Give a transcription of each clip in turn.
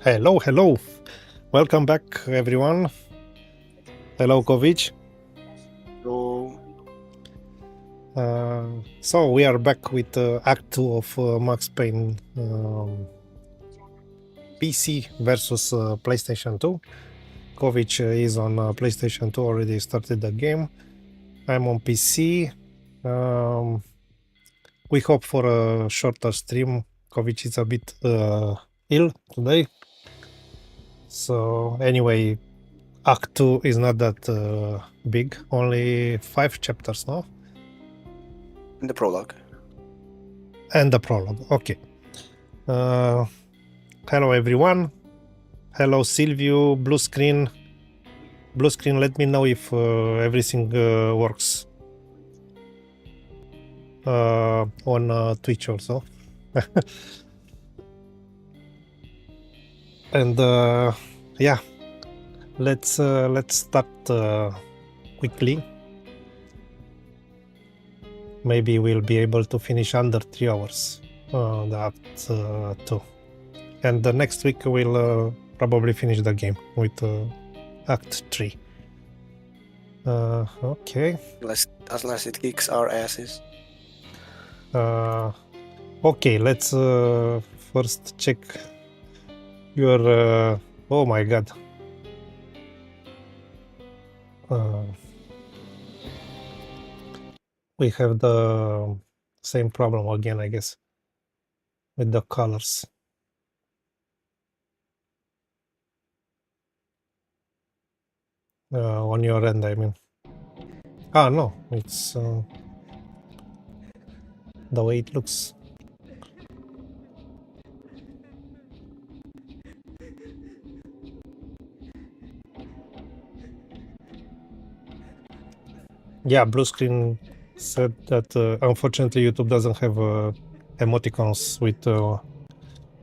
Hello, hello. Welcome back, everyone. Hello, Kovic. Hello. So we are back with Act 2 of Max Payne PC versus PlayStation 2. Kovic is on PlayStation 2, already started the game. I'm on PC. We hope for a shorter stream. Kovic is a bit ill today. So anyway, Act 2 is not that big, only 5 chapters now. In the prologue. And the prologue, okay. Hello everyone. Hello Silvio, blue screen. Blue screen, let me know if everything works on Twitch also. And yeah, let's start quickly. Maybe we'll be able to finish under 3 hours the Act 2. And the next week we'll probably finish the game with Act 3. Okay. Unless it kicks our asses. Okay, let's first check your... oh my god. We have the same problem again, I guess, with the colors. On your end, I mean. Ah, no, it's the way it looks. Yeah, blue screen said that unfortunately YouTube doesn't have emoticons with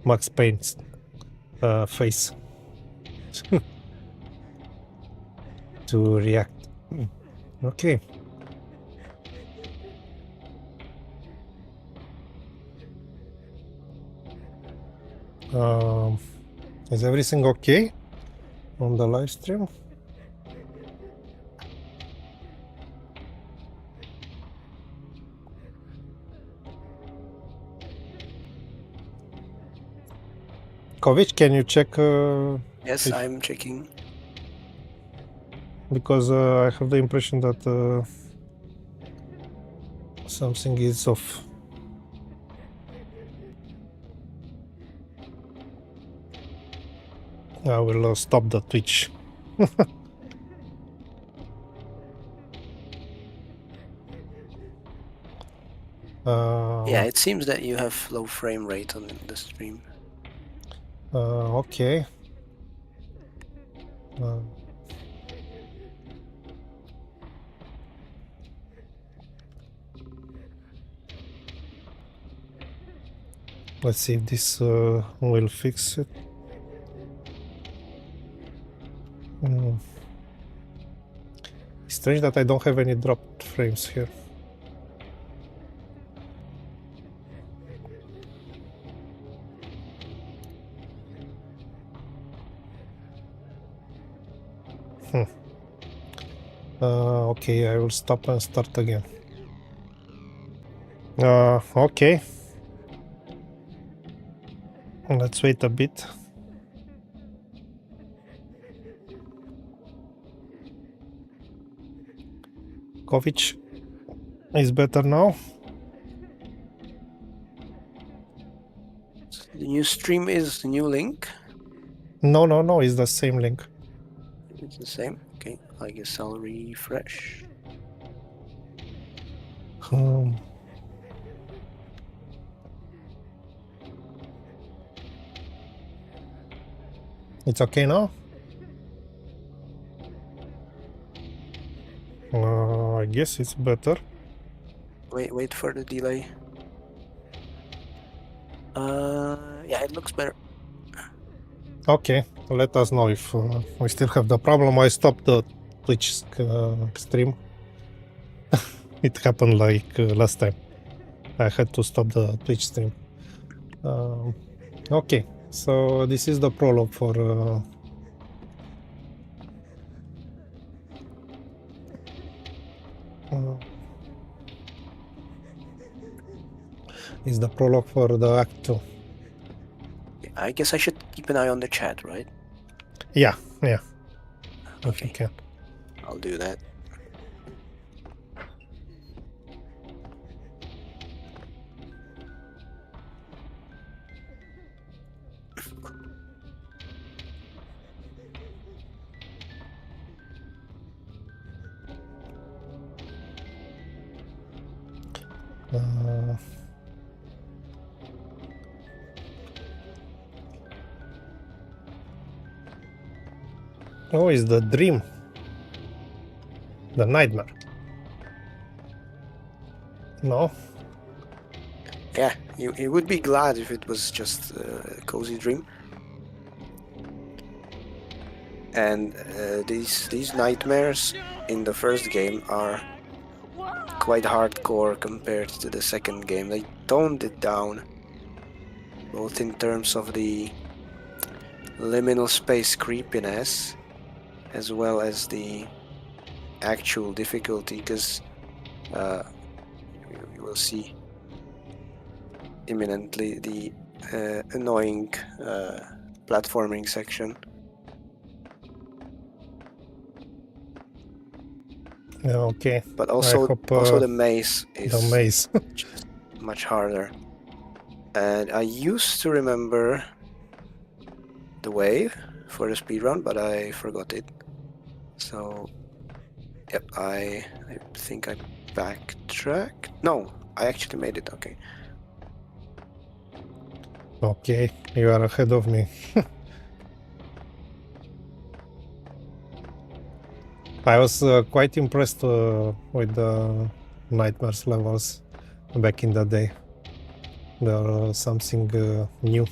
Max Payne's face to react. Okay. Is everything okay on the live stream? Kovic, can you check? Yes, I'm checking. Because I have the impression that something is off. I will stop the Twitch. Yeah, it seems that you have low frame rate on the stream. Okay. Let's see if this will fix it. Strange that I don't have any dropped frames here. Okay, I will stop and start again. Okay. Let's wait a bit. Kovic is better now. The new stream is the new link? No, it's the same link. It's the same? Okay, I guess I'll refresh. It's okay now? I guess it's better. Wait for the delay. Yeah, it looks better. Okay, let us know if we still have the problem. I stopped the Twitch stream. It happened like last time. I had to stop the Twitch stream. Okay, So this is the prologue for is the prologue for the Act 2. I guess I should keep an eye on the chat, right? Yeah, yeah. Okay. If you can. I'll do that. Oh, it's the dream. The nightmare. No? Yeah, you would be glad if it was just a cozy dream. And these nightmares in the first game are quite hardcore compared to the second game. They toned it down, both in terms of the liminal space creepiness as well as the actual difficulty, because you will see imminently the annoying platforming section. Okay. But also, the maze is the maze. just much harder. And I used to remember the wave for the speedrun, but I forgot it. So, yep, I think I backtracked. No, I actually made it. Okay. Okay, you are ahead of me. I was quite impressed with the Nightmares levels back in the day. They're something new.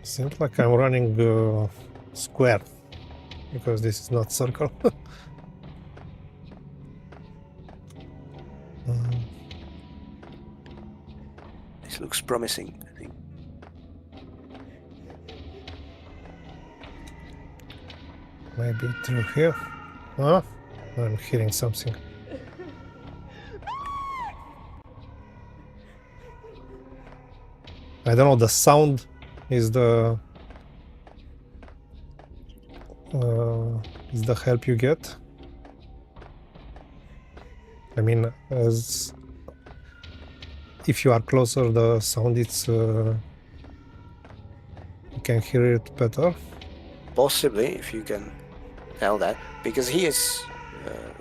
Seems like I'm running square, because this is not circle. This looks promising, I think. Maybe through here. Huh? I'm hearing something. I don't know, the sound is the help you get. I mean, as if you are closer, the sound it's you can hear it better. Possibly, if you can tell that, because he is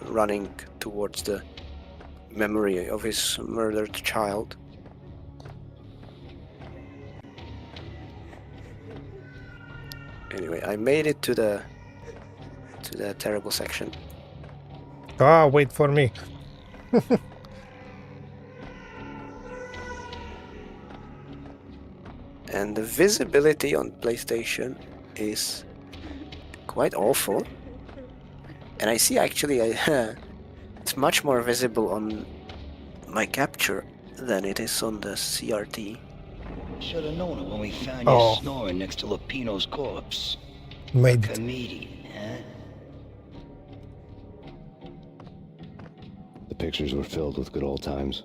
running towards the memory of his murdered child. Anyway, I made it to the terrible section. Ah, wait for me. And the visibility on PlayStation is quite awful. And I see actually it's much more visible on my capture than it is on the CRT. Should have known it when we found you snoring next to Lupino's corpse. Made it. Comedian, huh? The pictures were filled with good old times.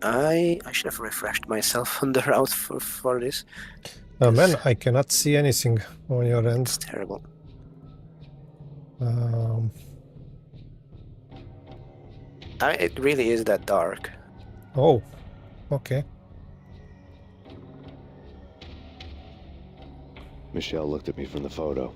I should have refreshed myself on the route for this. Man, I cannot see anything on your end. It's terrible. It really is that dark. Oh, okay. Michelle looked at me from the photo.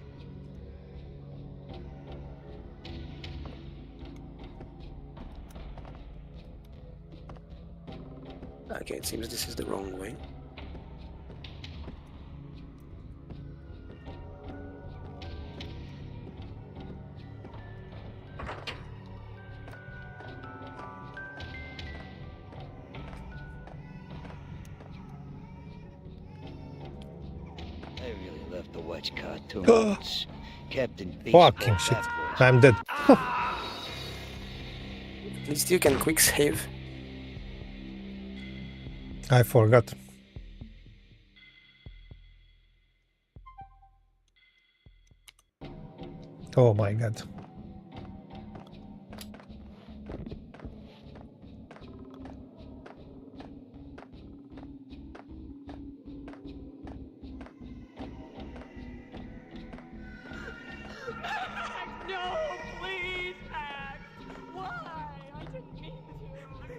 Okay, it seems this is the wrong way. Hey, to watch cartoons. Captain Fucking shit. I'm dead. At least you can quick save. I forgot. Oh my god. No, please, Max! Why? I didn't mean to. I'm sorry.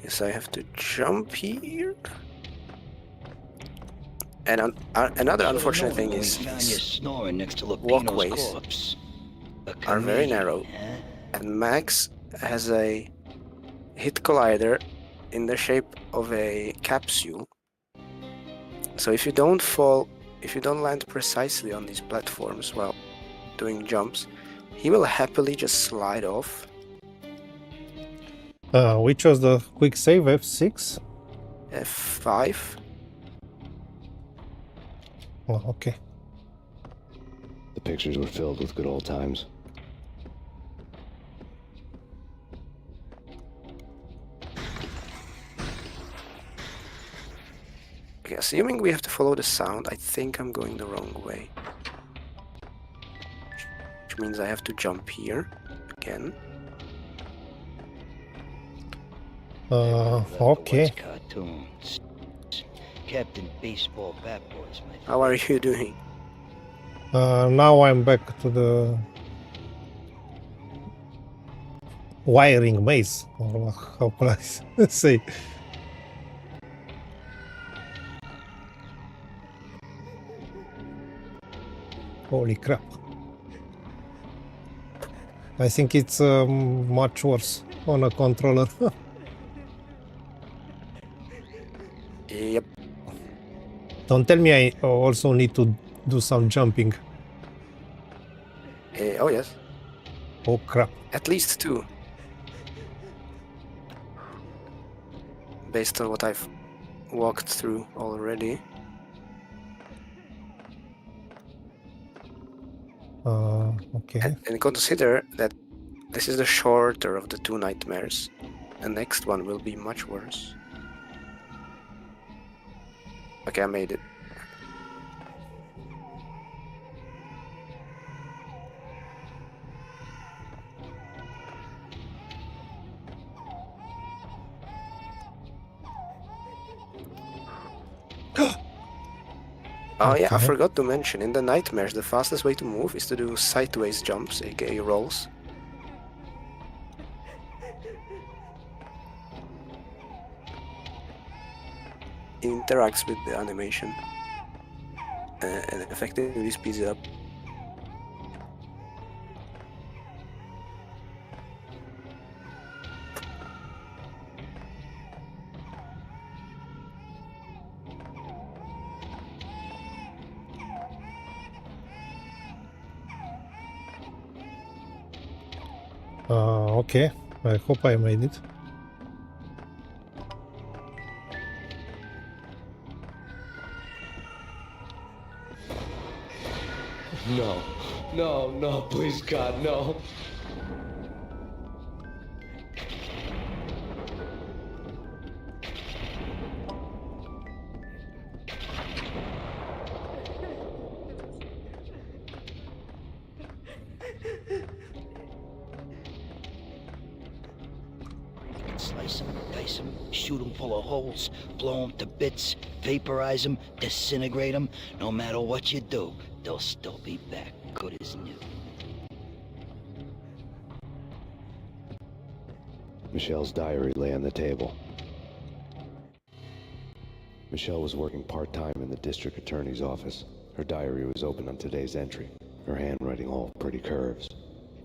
Guess I have to jump here. And another unfortunate thing is we found you snoring next to walkways Lupino's corpse. are very narrow, and Max has a hit collider in the shape of a capsule. So if you don't land precisely on these platforms while doing jumps, he will happily just slide off. Which was the quick save? F6? F5. Oh, okay. The pictures were filled with good old times. Okay, assuming we have to follow the sound, I think I'm going the wrong way. Which means I have to jump here again. Okay. Cartoons. Captain Baseball Bat Boys, my How are you doing? Now I'm back to the wiring maze, or how can I say? Holy crap. I think it's much worse on a controller. Yep. Don't tell me I also need to do some jumping. Oh yes. Oh crap. At least two. Based on what I've walked through already. Okay. And consider that this is the shorter of the two nightmares. The next one will be much worse. Okay, I made it. Oh yeah, I Okay. forgot to mention, in the nightmares, the fastest way to move is to do sideways jumps, aka rolls. Interacts with the animation and effectively speeds it up. Okay. I hope I made it. No, no, no, please God, no. Slice them, dice them, shoot them full of holes, blow them to bits, vaporize them, disintegrate them. No matter what you do, they'll still be back, good as new. Michelle's diary lay on the table. Michelle was working part-time in the district attorney's office. Her diary was open on today's entry. Her handwriting all pretty curves.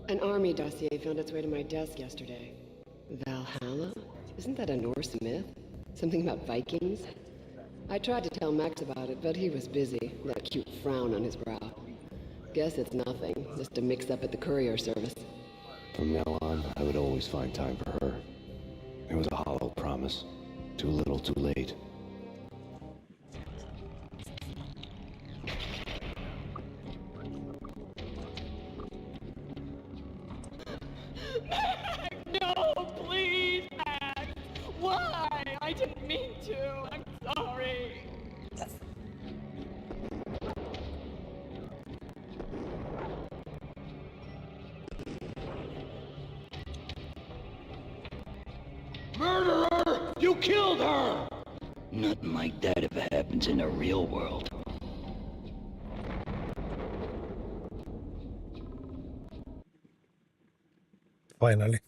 An army dossier found its way to my desk yesterday. Valhalla? Isn't that a Norse myth? Something about Vikings? I tried to tell Max about it, but he was busy, that cute frown on his brow. Guess it's nothing, just a mix-up at the courier service. From now on, I would always find time for her. It was a hollow promise. Too little, too late. No, please, Max! Why? I didn't mean to. I'm sorry. Murderer! You killed her! Nothing like that ever happens in the real world. Finally.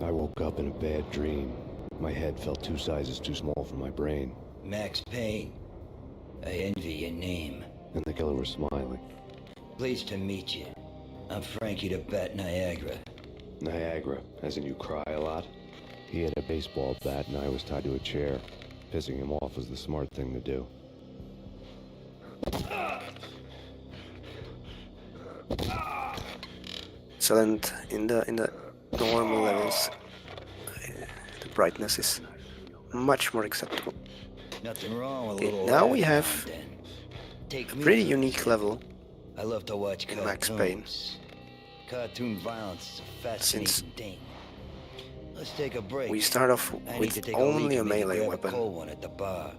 I woke up in a bad dream. My head felt 2 sizes too small for my brain. Max Payne. I envy your name. And the killer was smiling. Pleased to meet you. I'm Frankie the Bat Niagara. Niagara, as in you cry a lot? He had a baseball bat and I was tied to a chair. Pissing him off was the smart thing to do. Excellent. In the normal levels, the brightness is much more acceptable. Nothing wrong with a Okay, little now we laugh have now and then. Take a me pretty for unique instance. level I love to watch in cartoons. Max Payne. Cartoon violence is a fascinating Since thing. Let's take a break. we start off I need to with take only a a leak and maybe melee grab weapon. A cold one at the bar.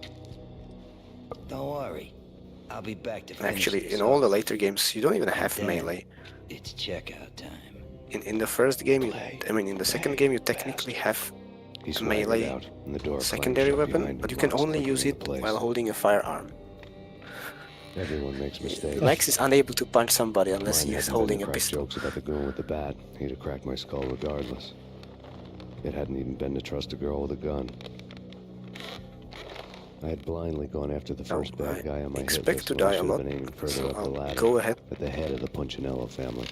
Don't worry. I'll be back to finish Actually, this in all the off. later games, you don't even have Then melee. It's checkout time. In the first game, in the second game, you technically have He a swaggered melee out, and the door clanged secondary shut weapon, behind but him, you can locks only clicking use into it place. while holding a firearm. Everyone makes mistakes. Max is unable to punch somebody unless Mine he is hadn't been holding to a crack pistol. jokes about the goon with the bat. He'd have cracked my skull regardless. It hadn't even been to trust a girl with a gun. I had blindly gone after the first Oh, bad guy on my hit expect list to when I die a should have lot, been aiming further so up the I'll ladder, go ahead. at the head of the Punchinello family.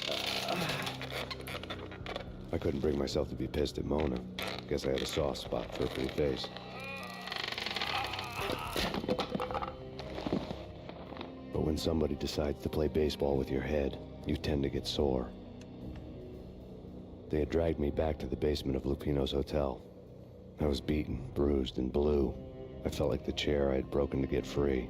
I couldn't bring myself to be pissed at Mona. Guess I had a soft spot for her pretty face. But when somebody decides to play baseball with your head, you tend to get sore. They had dragged me back to the basement of Lupino's hotel. I was beaten, bruised, and blue. I felt like the chair I had broken to get free.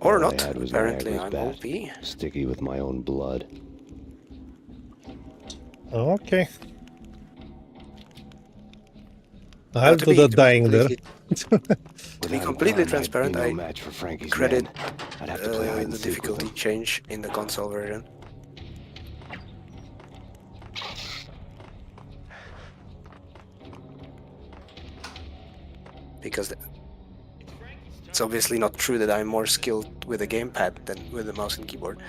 Or All I not, had was apparently Niagara's I'm bat, OP. sticky with my own blood. Okay. I'll to do be the dying there. To be Without a completely gun, transparent, I'd be I no match for Frankie's credit men. I'd have to play hide and the seek with difficulty them. change in the console version. Because it's obviously not true that I'm more skilled with a gamepad than with a mouse and keyboard.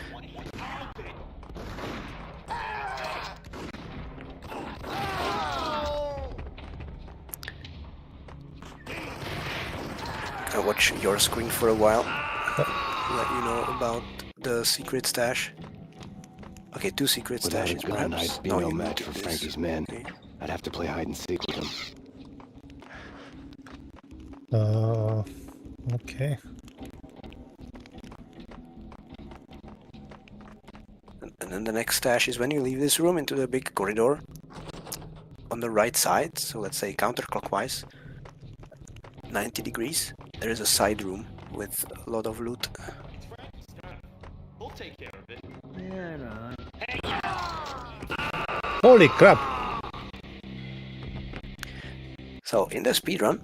I'll watch your screen for a while. Let you know about the secret stash. Okay, 2 secret Without a stashes gun, perhaps. I'd be No, no you match do for this. Frankie's men. Okay. I'd have to play hide and seek with them. Okay. And then the next stash is when you leave this room into the big corridor on the right side, so let's say counterclockwise, 90 degrees. There is a side room with a lot of loot. We'll take care of it. Holy crap! So in the speedrun,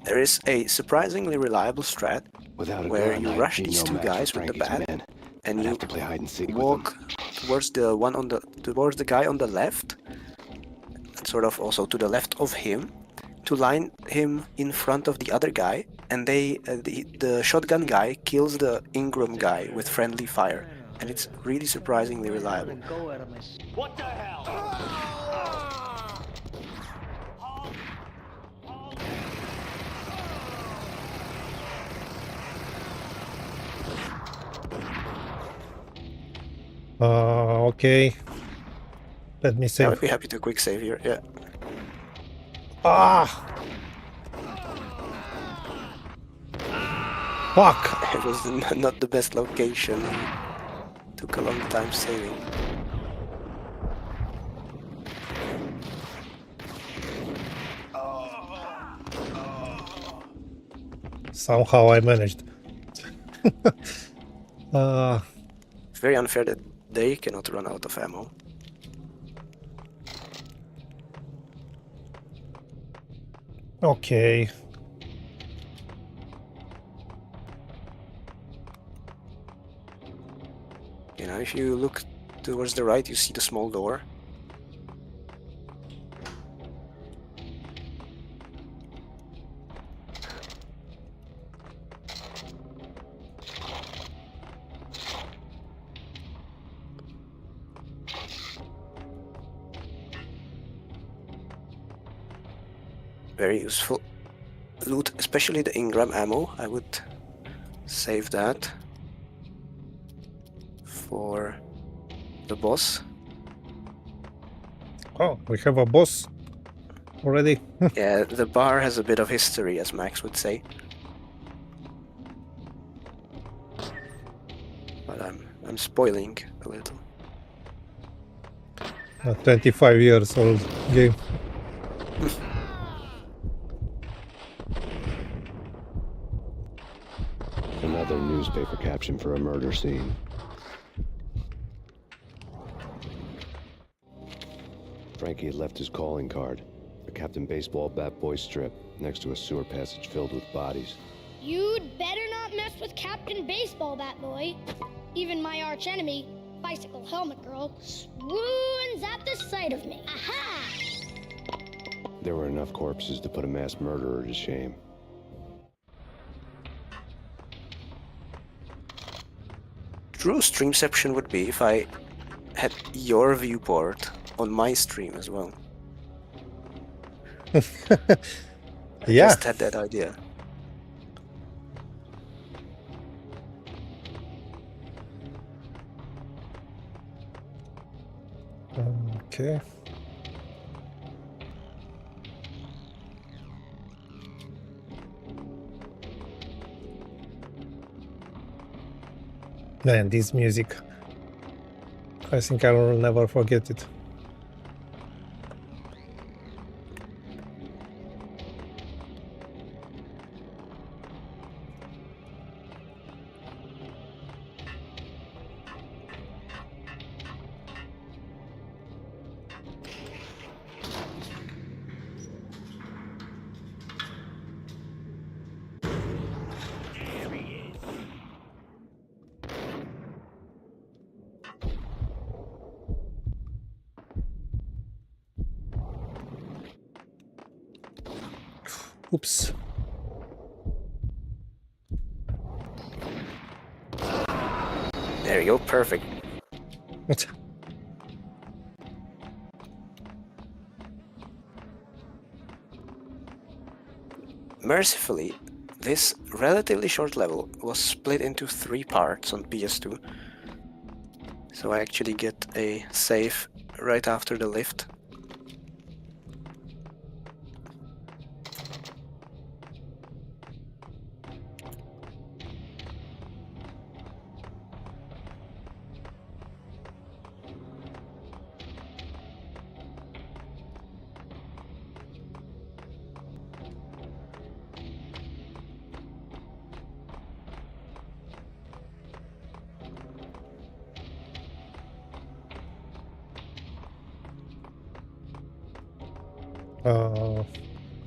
there is a surprisingly reliable strat Without a where gun, you I'd rush be these no 2 match guys for with the Frankie's bat, men. and I'd you have to play hide and seek with walk towards the guy on the left, sort of also to the left of him, to line him in front of the other guy, and the shotgun guy kills the Ingram guy with friendly fire, and it's really surprisingly reliable. What the hell? Okay. Let me I save. would be happy to quick save here, yeah. Ah! Fuck! It was not the best location. Took a long time saving. Somehow I managed. It's very unfair that they cannot run out of ammo. Okay. You know, if you look towards the right, you see the small door. Very useful loot, especially the Ingram ammo. I would save that for the boss. Oh, we have a boss already. Yeah, the bar has a bit of history, as Max would say. But I'm spoiling a little. A 25 years old game. Another newspaper caption for a murder scene. Frankie had left his calling card, a Captain Baseball bat boy strip, next to a sewer passage filled with bodies. You'd better not mess with Captain Baseball Bat Boy. Even my archenemy, Bicycle Helmet Girl, swoons at the sight of me. Aha! There were enough corpses to put a mass murderer to shame. True streamception would be if I had your viewport on my stream as well. Yeah. Just had that idea. Okay. Man, this music. I think I will never forget it. Oops. There you go, perfect. Mercifully, this relatively short level was split into 3 parts on PS2. So I actually get a save right after the lift.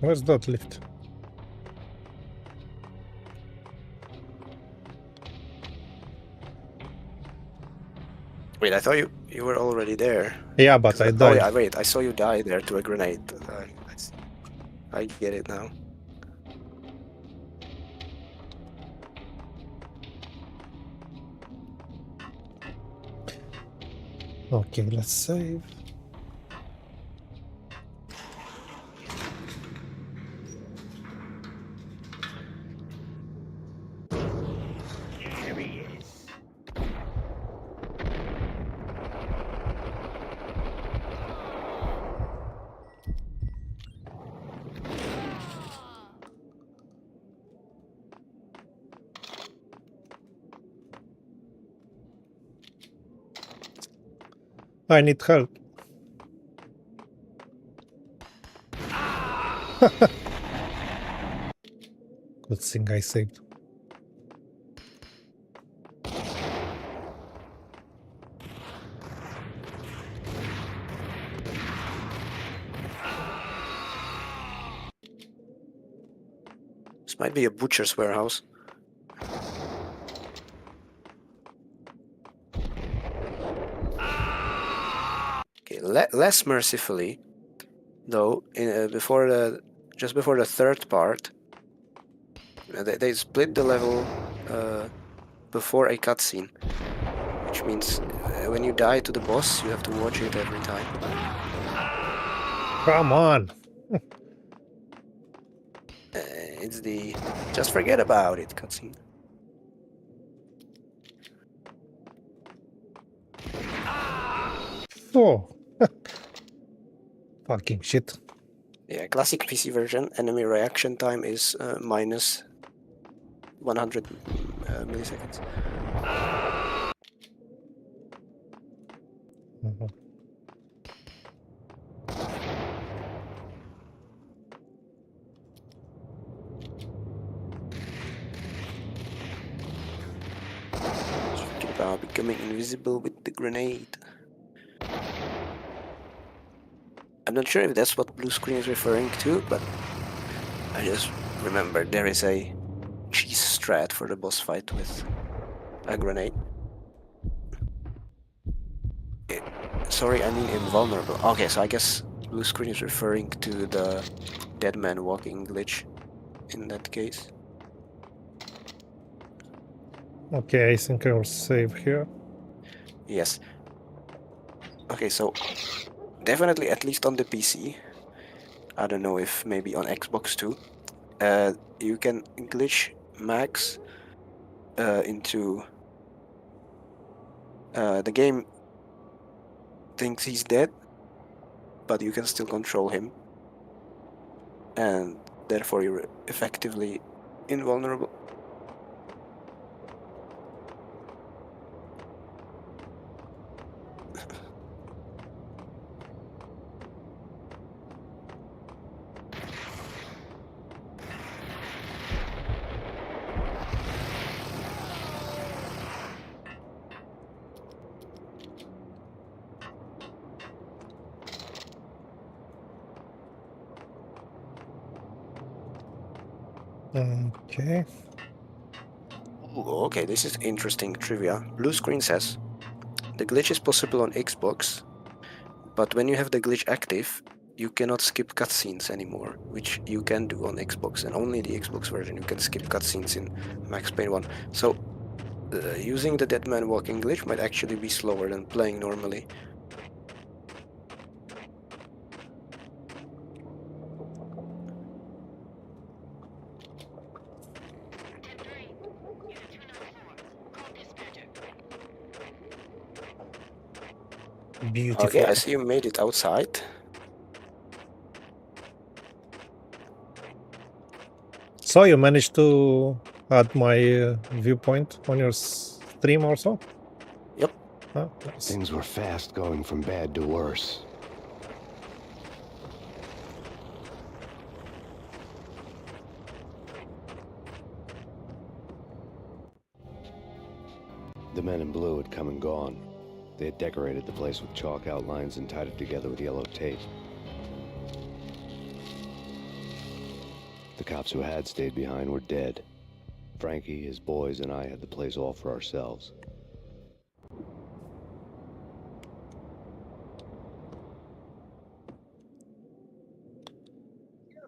Where's that lift? Wait, I thought you were already there. Yeah, but I Oh died. yeah, wait, I saw you die there to a grenade. I get it now. Okay, let's save. I need help. Good thing I saved. This might be a butcher's warehouse. Okay, less mercifully, though. Just before the third part, they split the level before a cutscene, which means when you die to the boss, you have to watch it every time. Come on! It's the just forget about it cutscene. Oh! Fucking shit. Yeah, classic PC version, enemy reaction time is minus 100 milliseconds. Mhm. Forget about becoming invisible with the grenade. I'm not sure if that's what blue screen is referring to, but I just remember there is a cheese strat for the boss fight with a grenade. Sorry, I mean invulnerable. Okay, so I guess blue screen is referring to the dead man walking glitch in that case. Okay, I think I will save here. Yes. Okay, so definitely at least on the PC. I don't know if maybe on Xbox too. You can glitch Max into the game thinks he's dead, but you can still control him, and therefore you're effectively invulnerable. Okay. Ooh, okay, this is interesting trivia. Blue screen says the glitch is possible on Xbox, but when you have the glitch active, you cannot skip cutscenes anymore, which you can do on Xbox, and only the Xbox version you can skip cutscenes in Max Payne 1. So using the dead man walking glitch might actually be slower than playing normally. Beautiful. Okay, I see you made it outside. So you managed to add my viewpoint on your stream also? Yep. Oh, nice. Things were fast going from bad to worse. The men in blue had come and gone. They had decorated the place with chalk outlines and tied it together with yellow tape. The cops who had stayed behind were dead. Frankie, his boys, and I had the place all for ourselves.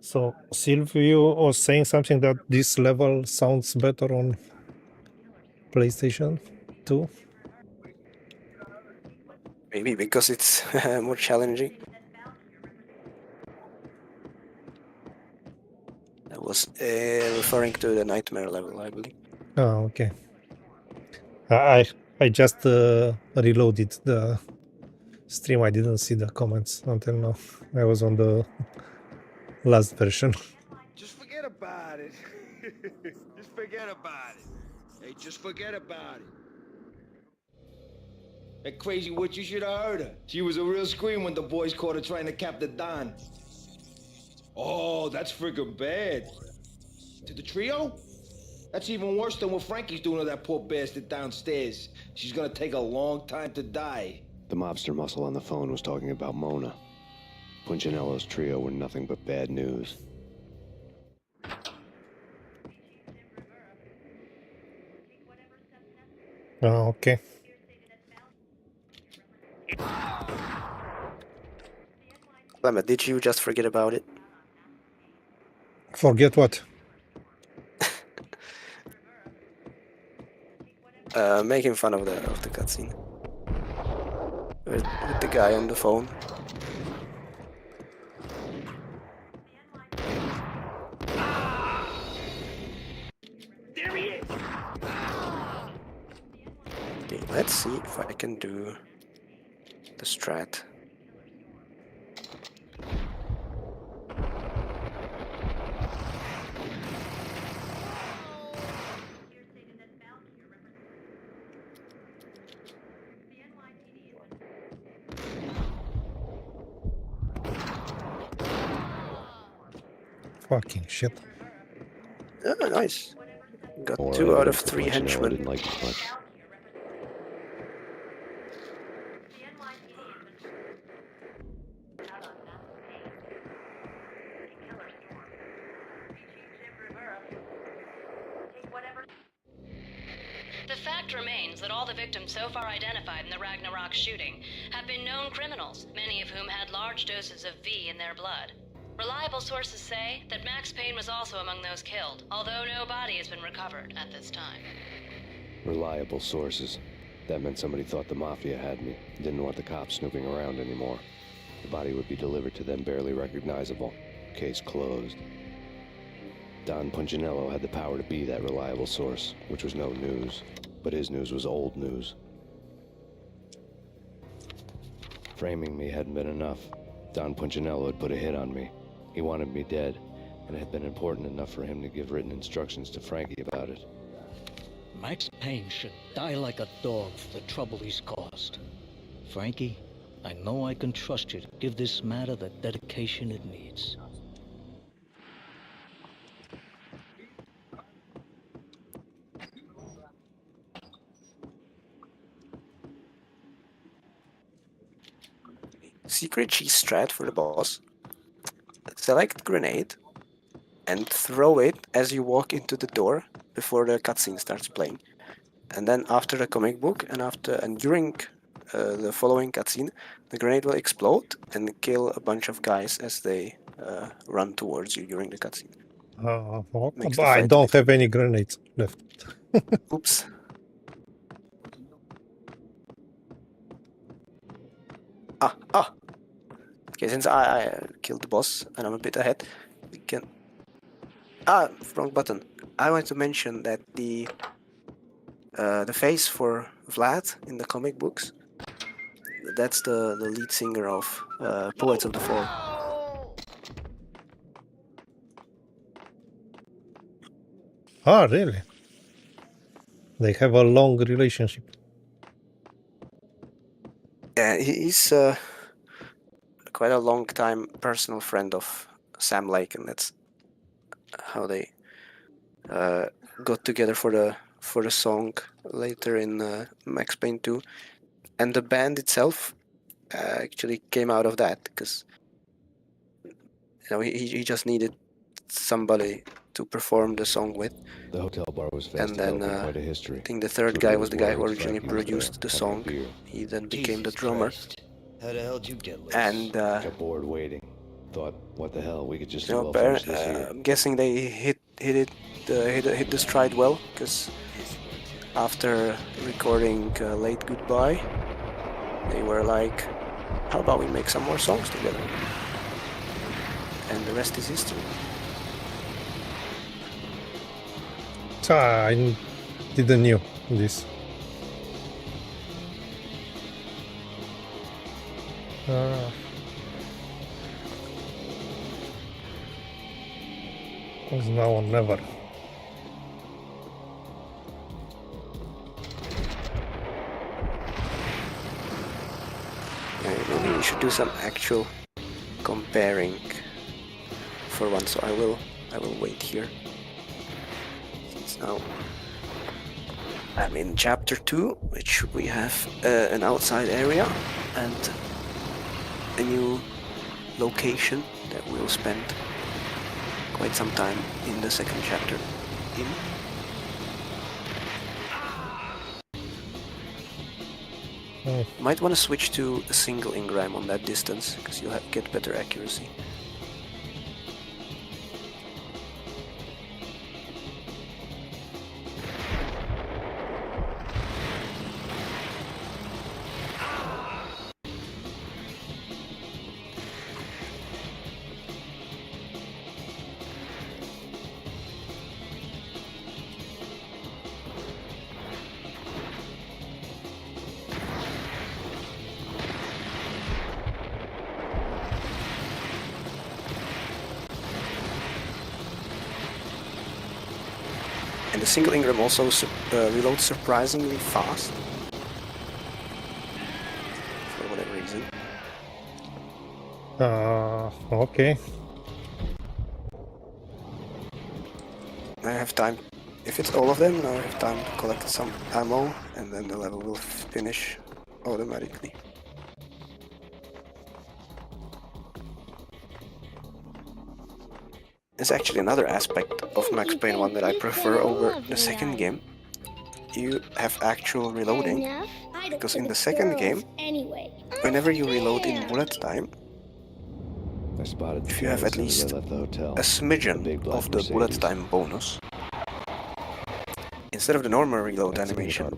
So Silvio was saying something that this level sounds better on PlayStation 2. Maybe because it's more challenging. I was referring to the nightmare level, I believe. Oh, okay. I just reloaded the stream. I didn't see the comments until now. I was on the last version. Just forget about it. Just forget about it. Hey, just forget about it. That crazy witch, you should have heard her. She was a real scream when the boys caught her trying to cap the Don. Oh, that's friggin' bad. To the trio? That's even worse than what Frankie's doing to that poor bastard downstairs. She's gonna take a long time to die. The mobster muscle on the phone was talking about Mona. Punchinello's trio were nothing but bad news. Oh, okay. Clement, did you just forget about it? Forget what? Making fun of the cutscene with the guy on the phone. There he is! Okay, let's see if I can do the strat. Fucking shit. Oh, nice. Got Or 2 out of evidence that 3 Punchinello henchmen. didn't like it much. The fact remains that all the victims so far identified in the Ragnarok shooting have been known criminals, many of whom had large doses of V in their blood. Reliable sources say that Max Payne was also among those killed, although no body has been recovered at this time. Reliable sources. That meant somebody thought the Mafia had me. Didn't want the cops snooping around anymore. The body would be delivered to them barely recognizable. Case closed. Don Punchinello had the power to be that reliable source, which was no news. But his news was old news. Framing me hadn't been enough. Don Punchinello had put a hit on me. He wanted me dead, and it had been important enough for him to give written instructions to Frankie about it. Max Payne should die like a dog for the trouble he's caused. Frankie, I know I can trust you to give this matter the dedication it needs. Secret cheese strat for the boss. Select grenade and throw it as you walk into the door before the cutscene starts playing. And then after the comic book and during the following cutscene, the grenade will explode and kill a bunch of guys as they run towards you during the cutscene. Makes the I fight don't have any grenades left. Oops. Okay, since I killed the boss and I'm a bit ahead, we can... wrong button. I want to mention that the face for Vlad in the comic books, that's the lead singer of Poets of the Fall. Ah, really? They have a long relationship. Yeah, he's quite a long time personal friend of Sam Lake, and that's how they got together for the song later in Max Payne 2. And the band itself actually came out of that, because he just needed somebody to perform the song with. The hotel bar was fast And then developing quite a history. I think the third guy was the guy who originally produced the song. He then became the drummer. How the hell did you get loose? And Got bored waiting. Thought, what the hell, we could just You know, finish this here. I'm guessing they hit the stride well, because after recording Late Goodbye, they were like, how about we make some more songs together? And the rest is history. I didn't knew this. It's now or never. Maybe we should do some actual comparing for once. So I will wait here. Since now I'm in chapter 2, which we have an outside area and a new location that we'll spend quite some time in the second chapter in. Might want to switch to a single engram on that distance, because you'll get better accuracy. And the single engram also reloads surprisingly fast, for whatever reason. Okay. I have time, if it's all of them, I have time to collect some ammo, and then the level will finish automatically. There's actually another aspect of Max Payne 1 that I prefer over the second game. You have actual reloading, because in the second game, whenever you reload in bullet time, if you have at least a smidgen of the bullet time bonus, instead of the normal reload animation,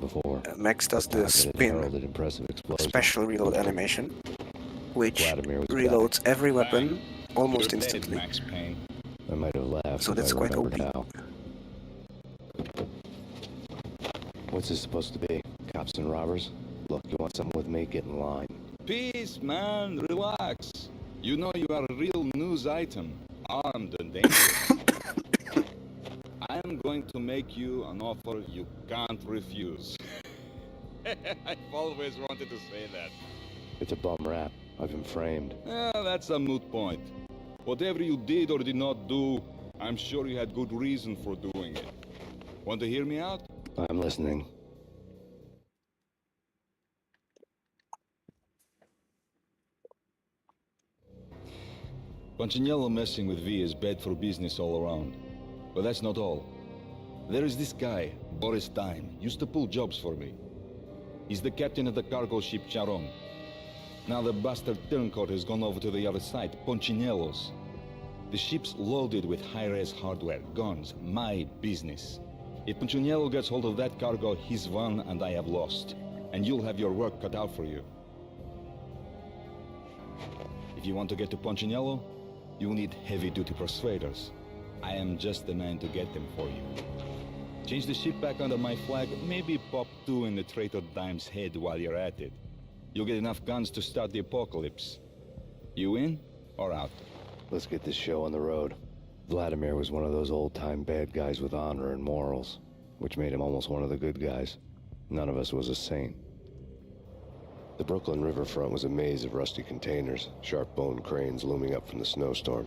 Max does the spin special reload animation, which reloads every weapon almost instantly. I might have laughed. So that's quite OP. What's this supposed to be? Cops and robbers? Look, you want something with me? Get in line. Peace, man. Relax. You know you are a real news item. Armed and dangerous. I am going to make you an offer you can't refuse. I've always wanted to say that. It's a bum rap. I've been framed. That's a moot point. Whatever you did or did not do, I'm sure you had good reason for doing it. Want to hear me out? I'm listening. Punchinello messing with V is bad for business all around. But that's not all. There is this guy, Boris Dime, used to pull jobs for me. He's the captain of the cargo ship Charon. Now the bastard turncoat has gone over to the other side, Punchinello's. The ship's loaded with high-res hardware, guns, my business. If Punchinello gets hold of that cargo, he's won and I have lost. And you'll have your work cut out for you. If you want to get to Punchinello, you'll need heavy-duty persuaders. I am just the man to get them for you. Change the ship back under my flag, maybe pop 2 in the traitor Dime's head while you're at it. You'll get enough guns to start the apocalypse. You in or out? Let's get this show on the road. Vladimir was one of those old-time bad guys with honor and morals, which made him almost one of the good guys. None of us was a saint. The Brooklyn riverfront was a maze of rusty containers, sharp-boned cranes looming up from the snowstorm.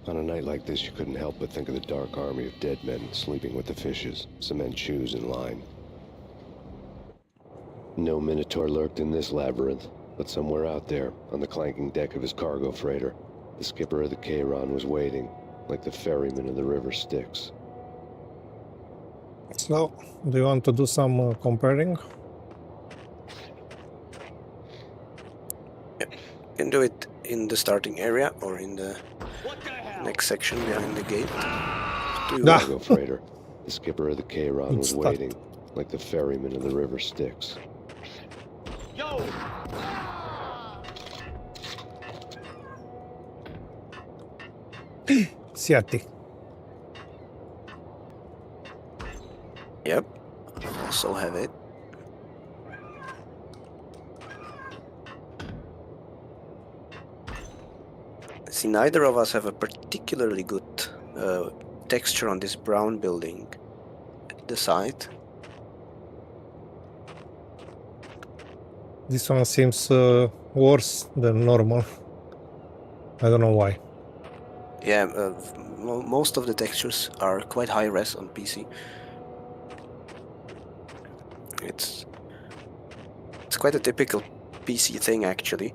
On a night like this, you couldn't help but think of the dark army of dead men sleeping with the fishes, cement shoes in line. No Minotaur lurked in this labyrinth, but somewhere out there, on the clanking deck of his cargo freighter, the skipper of the Chiron was waiting, like the ferryman of the river Styx. So, do you want to do some comparing? Yep. You can do it in the starting area or in the next section behind the gate. Do you Cargo freighter. The skipper of the K-Ron was Start. waiting, like the ferryman of the river Styx. Yo! Siati. Yep. Also have it. See, neither of us have a particularly good texture on this brown building at the side. This one seems worse than normal. I don't know why. Yeah, most of the textures are quite high res on PC. It's quite a typical PC thing, actually.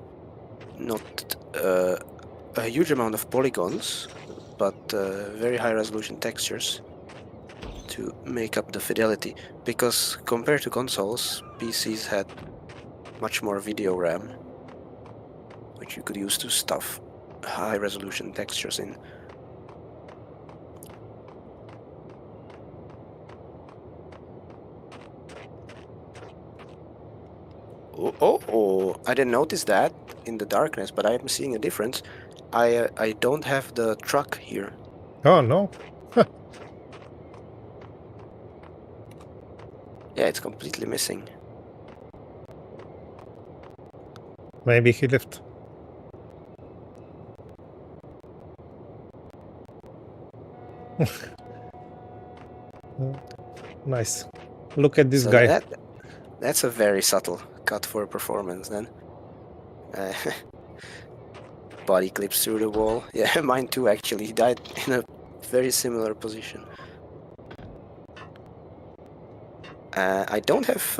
Not a huge amount of polygons, but very high resolution textures to make up the fidelity. Because compared to consoles, PCs had much more video RAM, which you could use to stuff high resolution textures in. Oh, I didn't notice that in the darkness, but I'm seeing a difference. I don't have the truck here. Oh no. Yeah, it's completely missing. Maybe he left. Nice. Look at this So guy. that's a very subtle cut for performance then. Body clips through the wall. Yeah, mine too actually. He died in a very similar position. I don't have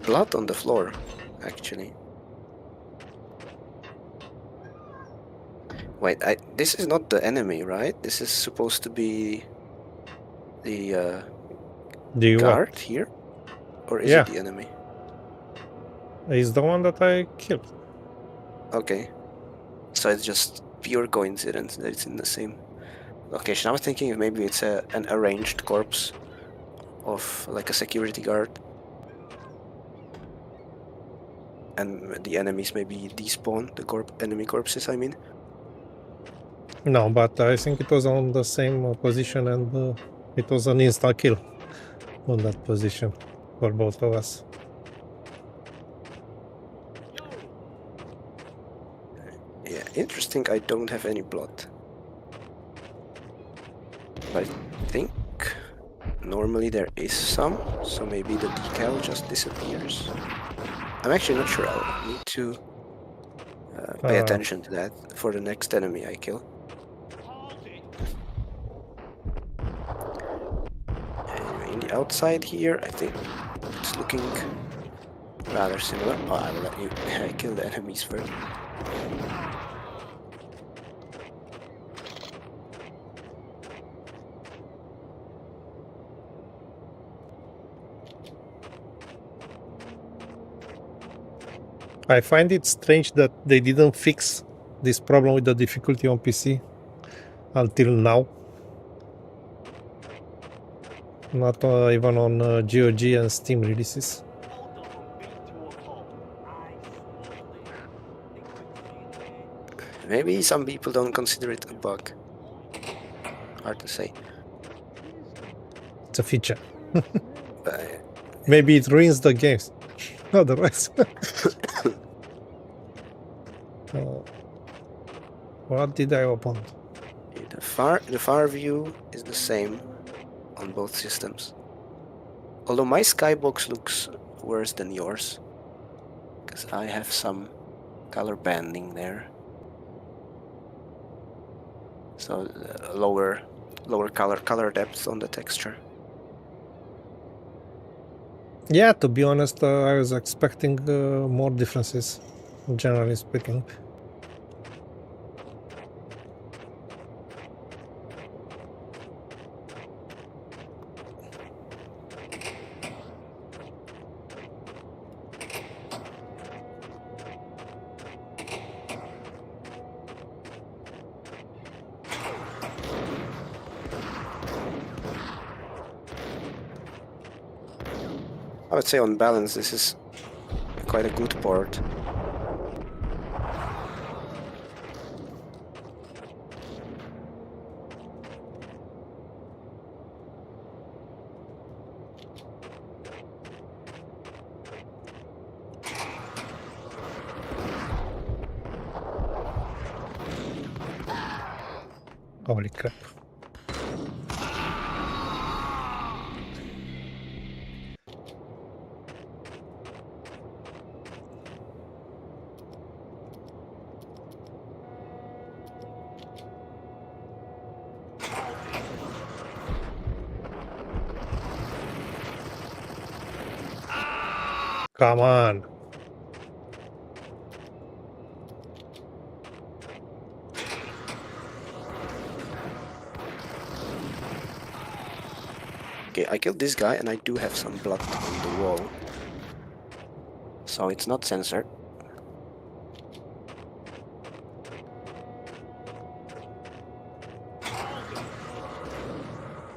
blood on the floor, actually. Wait, this is not the enemy, right? This is supposed to be the guard here? Or is it the enemy? He's the one that I killed. Okay. So it's just pure coincidence that it's in the same location. I was thinking maybe it's an arranged corpse of like a security guard. And the enemies maybe despawn, the enemy corpses, I mean. No, but I think it was on the same position and it was an insta kill on that position for both of us. Yeah, interesting, I don't have any blood. But I think normally there is some, so maybe the decal just disappears. I'm actually not sure, I'll need to pay attention to that for the next enemy I kill. Anyway, in the outside here, I think it's looking rather similar. Oh, I will let you kill the enemies first. I find it strange that they didn't fix this problem with the difficulty on PC until now. Not even on GOG and Steam releases. Maybe some people don't consider it a bug. Hard to say. It's a feature. Maybe it ruins the games. Otherwise. What did I open? The far view is the same on both systems. Although my skybox looks worse than yours, because I have some color banding there. So lower color depth on the texture. Yeah, to be honest, I was expecting more differences, generally speaking. I'd say on balance this is quite a good port. Holy crap. Come on. Okay, I killed this guy and I do have some blood on the wall. So it's not censored.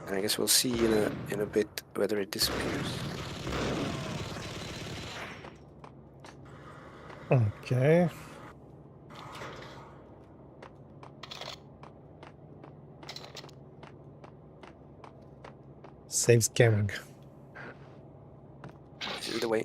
And I guess we'll see in a bit whether it disappears. Okay. Save scamming. This is the way.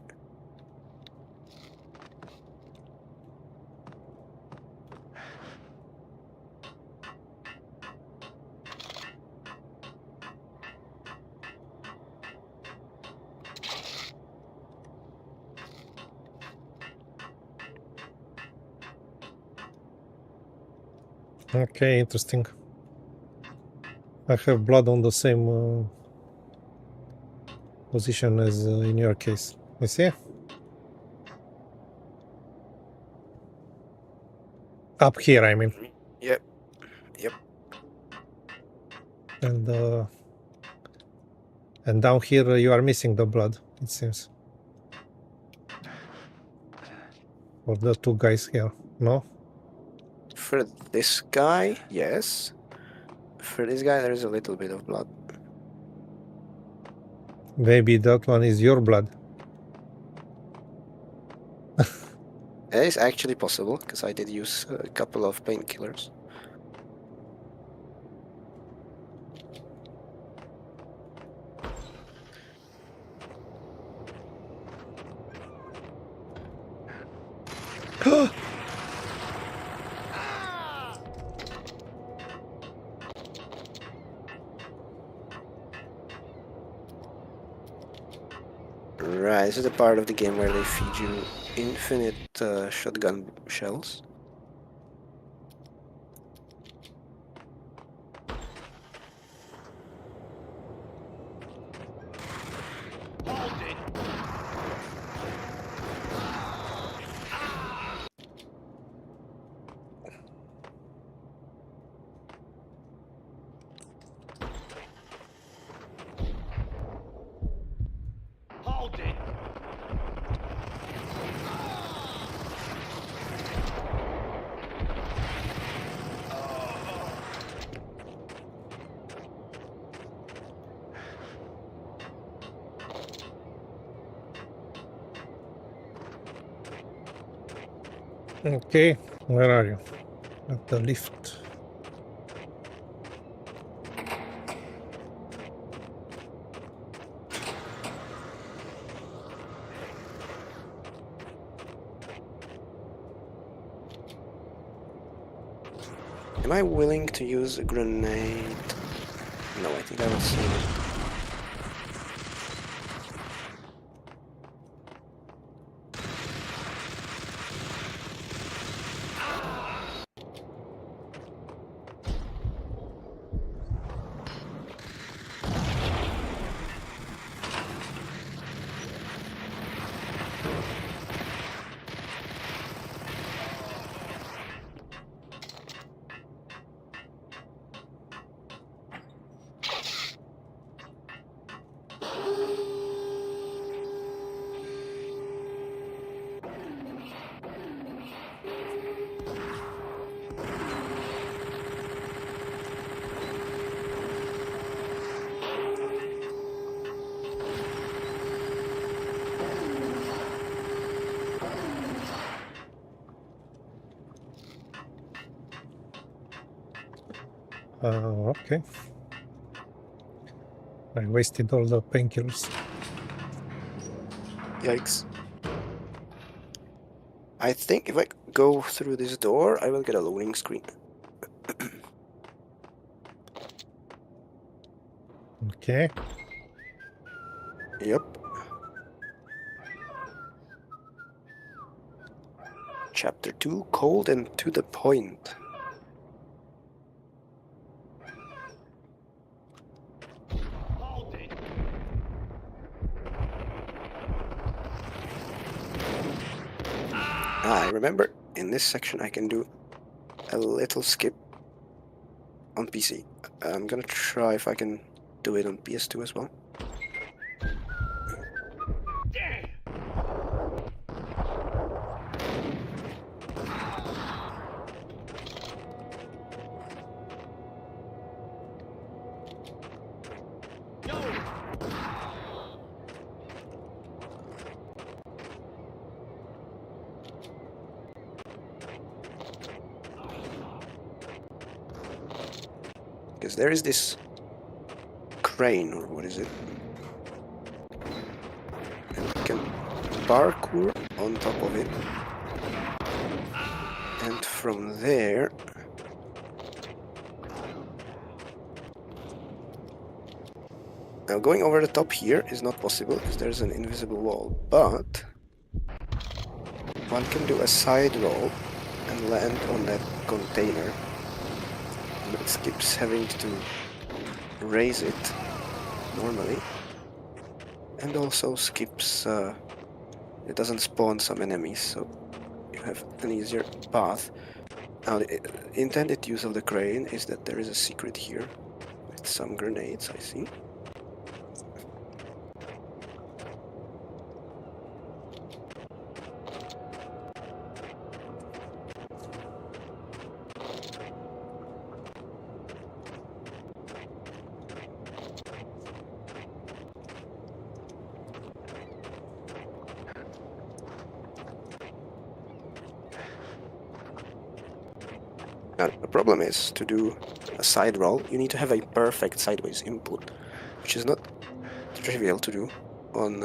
Okay, interesting. I have blood on the same position as in your case. You see? Up here, I mean. Yep. Yep. And down here you are missing the blood, it seems. For the two guys here, no? For this guy, yes. For this guy, there is a little bit of blood. Maybe that one is your blood. That is actually possible, because I did use a couple of painkillers. Right, this is the part of the game where they feed you infinite shotgun shells. Okay, where are you? At the lift. Am I willing to use a grenade? No, I think I will save it. Okay. I wasted all the painkillers. Yikes. I think if I go through this door, I will get a loading screen. Okay. Yep. Chapter 2, Cold and to the Point. I remember in this section I can do a little skip on PC. I'm gonna try if I can do it on PS2 as well. Because there is this crane, or what is it? And we can parkour on top of it. And from there... Now going over the top here is not possible because there's an invisible wall, but one can do a side roll and land on that container. It skips having to raise it normally, and also skips it doesn't spawn some enemies, so you have an easier path. Now the intended use of the crane is that there is a secret here with some grenades, I see. Now, the problem is, to do a side roll, you need to have a perfect sideways input, which is not trivial to do on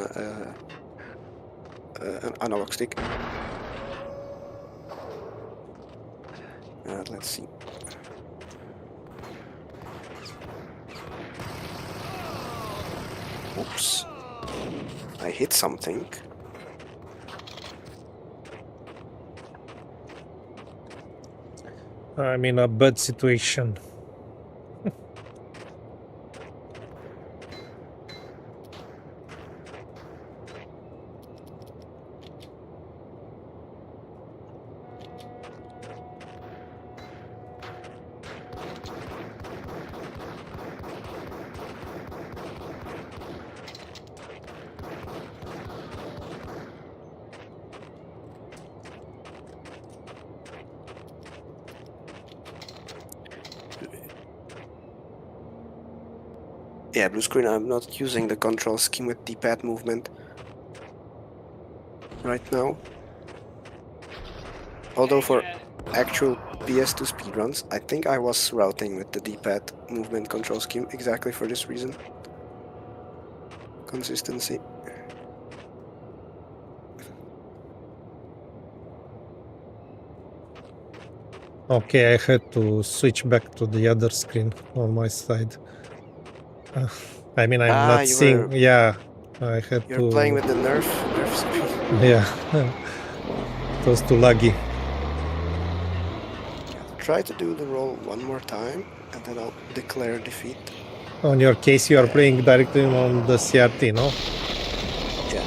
an analog stick. Let's see. Oops. I hit something. I'm in a bad situation. Yeah, blue screen, I'm not using the control scheme with D-pad movement right now. Although for actual PS2 speedruns, I think I was routing with the D-pad movement control scheme exactly for this reason. Consistency. Okay, I had to switch back to the other screen on my side. I mean, I'm not seeing. Yeah, I had to. You're playing with the nerf screen. Yeah, it was too laggy. Try to do the roll one more time, and then I'll declare defeat. On your case, you are playing directly on the CRT, no? Yeah.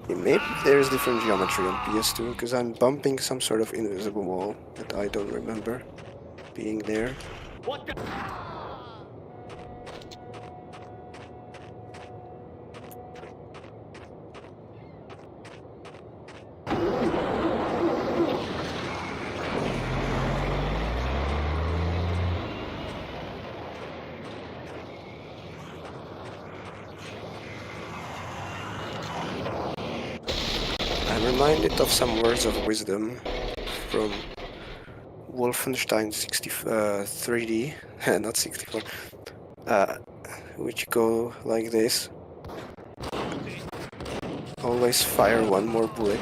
Maybe there's different geometry on PS2, because I'm bumping some sort of invisible wall that I don't remember being there. What the? I'm reminded of some words of wisdom from Wolfenstein 3D, not 64, which go like this. Always fire one more bullet.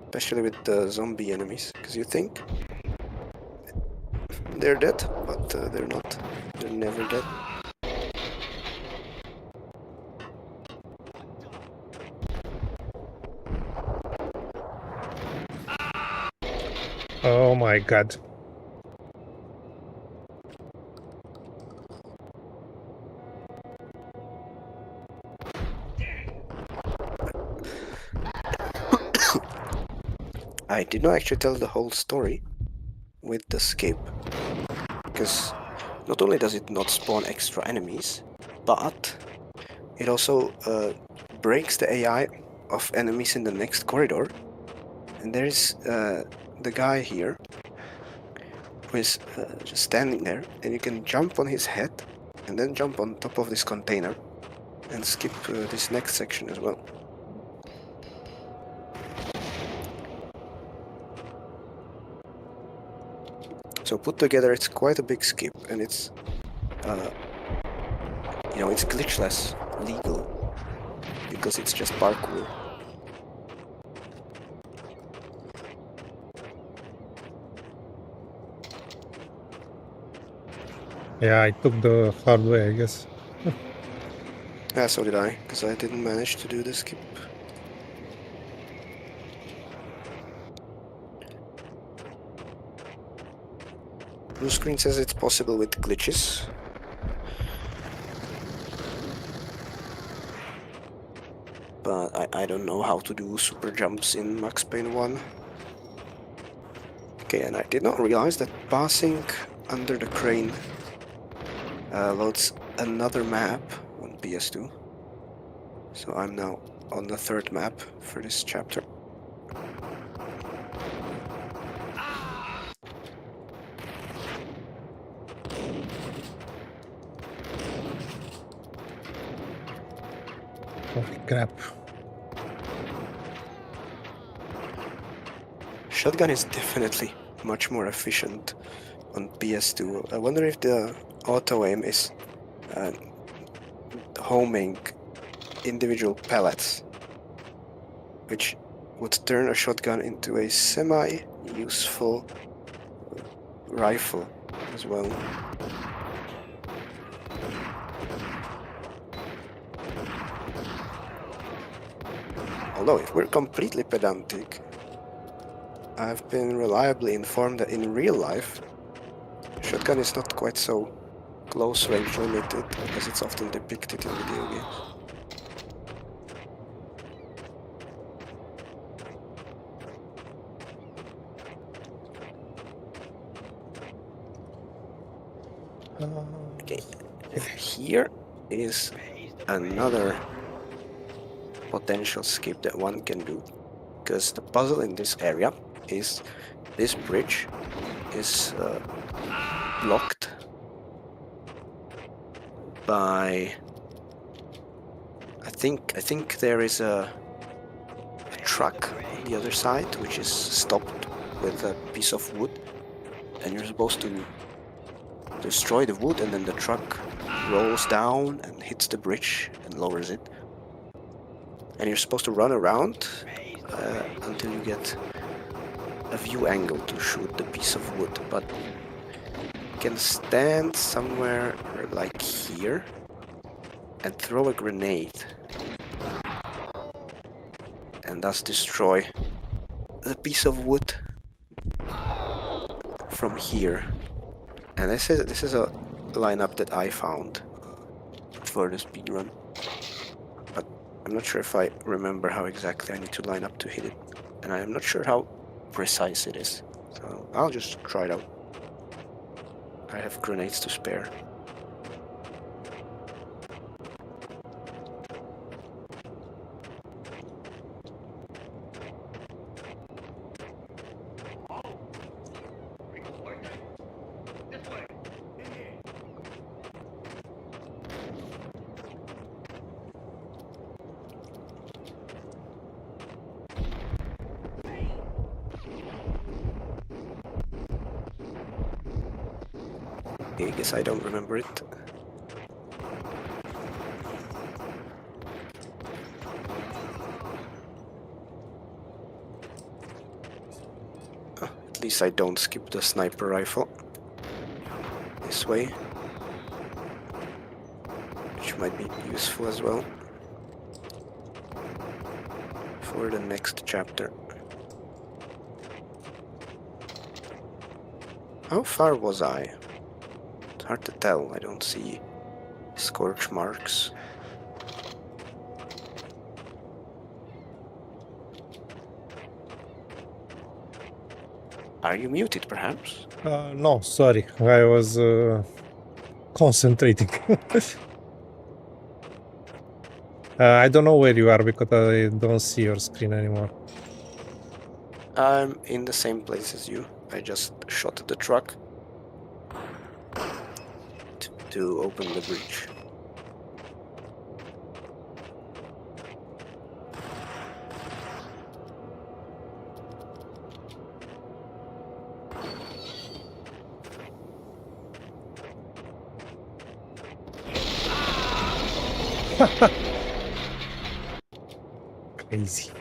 Especially with the zombie enemies, because you think they're dead, but they're not. They're never dead. Oh my god. I did not actually tell the whole story with the skip, because not only does it not spawn extra enemies, but it also breaks the AI of enemies in the next corridor. And there is the guy here who is just standing there, and you can jump on his head and then jump on top of this container and skip this next section as well. So put together, it's quite a big skip, and it's you know, it's glitchless legal because it's just parkour. Yeah, I took the hard way, I guess. Yeah, so did I, because I didn't manage to do the skip. Blue screen says it's possible with glitches. But I don't know how to do super jumps in Max Payne 1. Okay, and I did not realize that passing under the crane loads another map on PS2. So I'm now on the third map for this chapter. Holy crap. Shotgun is definitely much more efficient on PS2. I wonder if the auto aim is homing individual pellets, which would turn a shotgun into a semi-useful rifle as well. Although, if we're completely pedantic, I've been reliably informed that in real life, shotgun is not quite so close range limited as it's often depicted in video games. Okay, here is another potential skip that one can do, because the puzzle in this area is this bridge is blocked by I think there is a truck on the other side which is stopped with a piece of wood, and you're supposed to destroy the wood, and then the truck rolls down and hits the bridge and lowers it. And you're supposed to run around until you get a view angle to shoot the piece of wood, but you can stand somewhere like here and throw a grenade and thus destroy the piece of wood from here. And this is a lineup that I found for the speedrun. I'm not sure if I remember how exactly I need to line up to hit it, and I'm not sure how precise it is, so I'll just try it out. I have grenades to spare. I guess I don't remember it. At least I don't skip the sniper rifle. This way. Which might be useful as well. For the next chapter. How far was I? It's hard to tell, I don't see scorch marks. Are you muted, perhaps? No, sorry, I was concentrating. I don't know where you are because I don't see your screen anymore. I'm in the same place as you. I just shot the truck to open the breach. Crazy.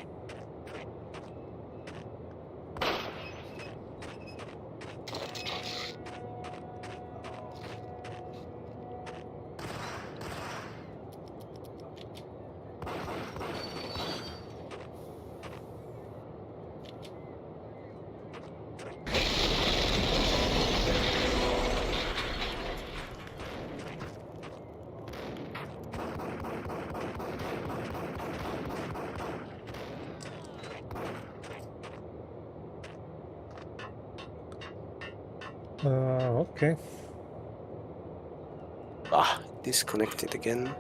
Okay. Ah, disconnected again.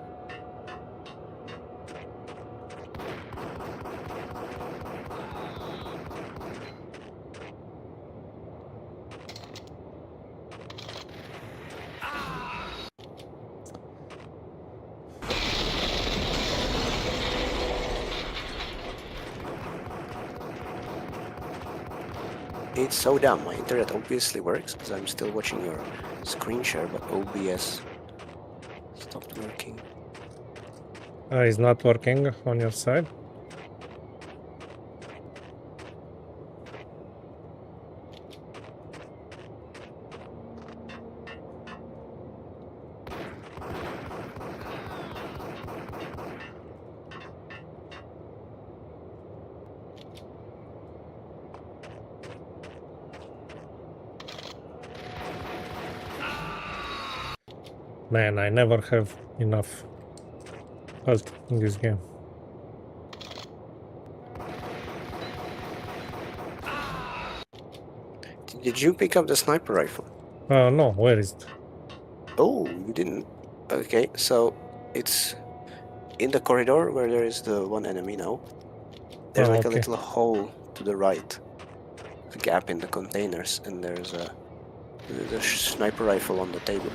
It's so dumb. My internet obviously works because I'm still watching your screen share, but OBS stopped working. It's not working on your side. Man, I never have enough health in this game. Did you pick up the sniper rifle? No, where is it? Oh, you didn't. Okay, so it's in the corridor where there is the one enemy now. There's like a little hole to the right, a gap in the containers, and there's a sniper rifle on the table.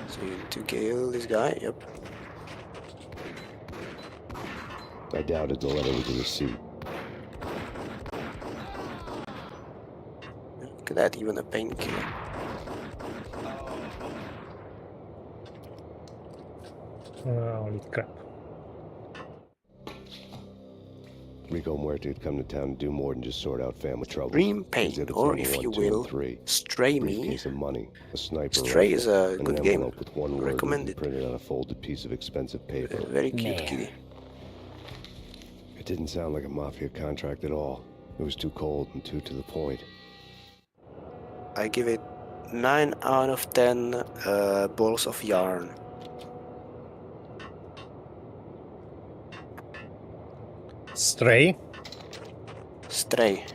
So you need to kill this guy. Yep. I doubted the letter was a receipt. Look at that, even a painkiller. Holy crap. Rico Muerte had come to town to do more than just sort out family trouble. Dream Pain, or if you will, Stray Me. Briefcase of money, a sniper Stray is a rifle, good an game. envelope with one word Recommended. printed on a folded piece of expensive paper. Very cute kitty. It didn't sound like a mafia contract at all. It was too cold and too to the point. I give it 9 out of 10 balls of yarn. Stray? Stray.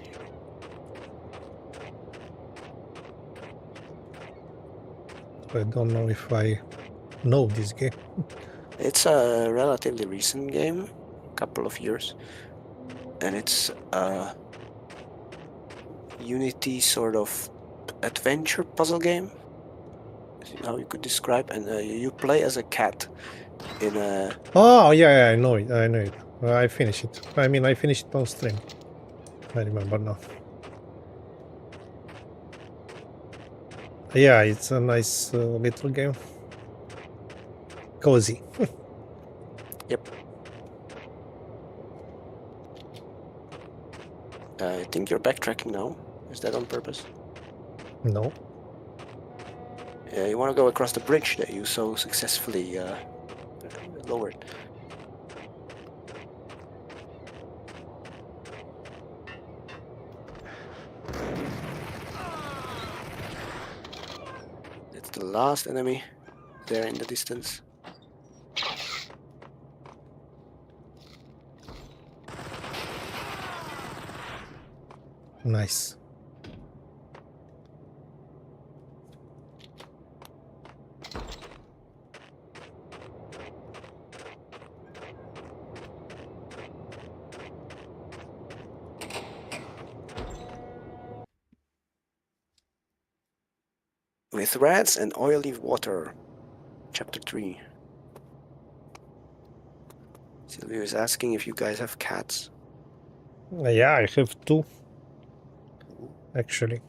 I don't know if I know this game. It's a relatively recent game, couple of years, and it's a Unity sort of adventure puzzle game, how you could describe, and you play as a cat in a... Oh, yeah, I know it, I know it. I finished it. I mean, I finished it on stream. I remember now. Yeah, it's a nice little game. Cozy. Yep. I think you're backtracking now. Is that on purpose? No. Yeah, you want to go across the bridge that you so successfully lowered. It's the last enemy there in the distance. Nice. With rats and oily water. Chapter 3. Silvio is asking if you guys have cats. Yeah, I have 2. Actually.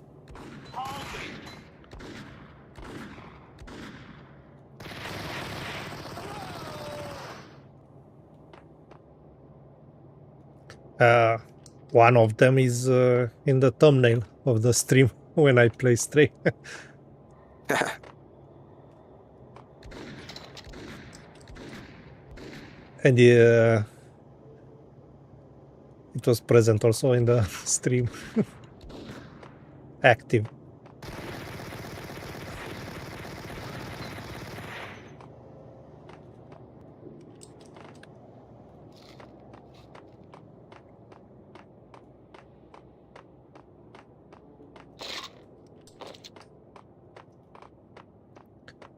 One of them is in the thumbnail of the stream when I play Stray. And it was present also in the stream. Active.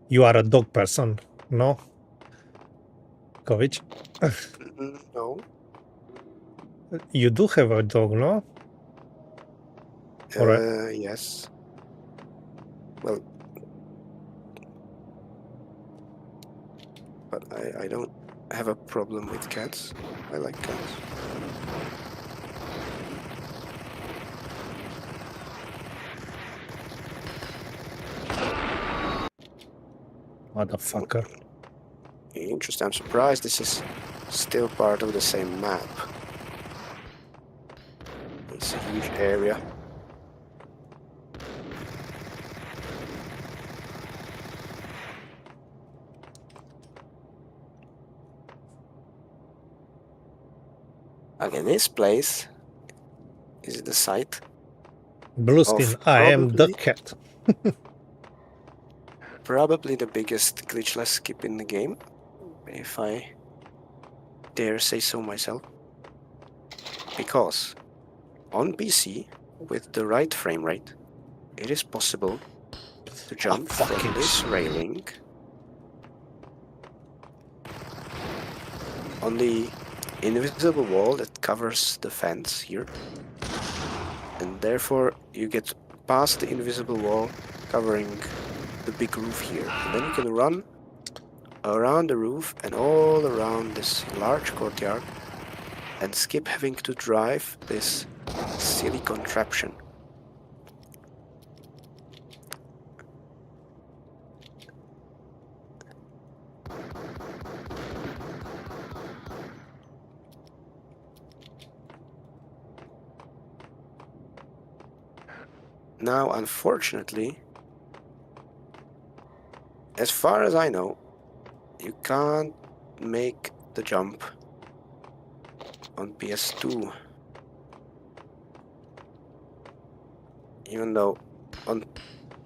You are a dog person, no? Kovic? No. You do have a dog, no? Yes. Well, but I don't have a problem with cats. I like cats. Motherfucker. Interesting. I'm surprised this is still part of the same map. It's a huge area. Okay, this place is the site. Blue skin, I am the cat. Probably the biggest glitchless skip in the game, if I dare say so myself. Because on PC, with the right frame rate, it is possible to jump from this railing on the invisible wall that covers the fence here, and therefore you get past the invisible wall covering the big roof here, and then you can run around the roof and all around this large courtyard and skip having to drive this silly contraption. Now, unfortunately, as far as I know, you can't make the jump on PS2. Even though on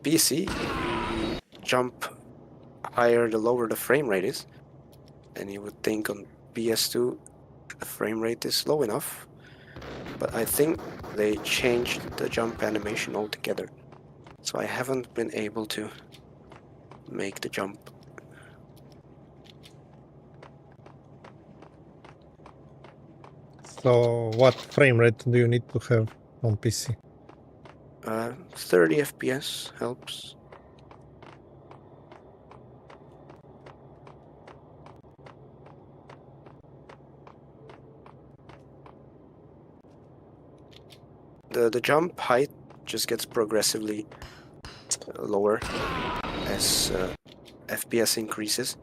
PC, you jump higher the lower the frame rate is. And you would think on PS2 the frame rate is low enough. But I think they changed the jump animation altogether. So I haven't been able to make the jump. So what frame rate do you need to have on PC? 30 FPS helps. The jump height just gets progressively lower as FPS increases.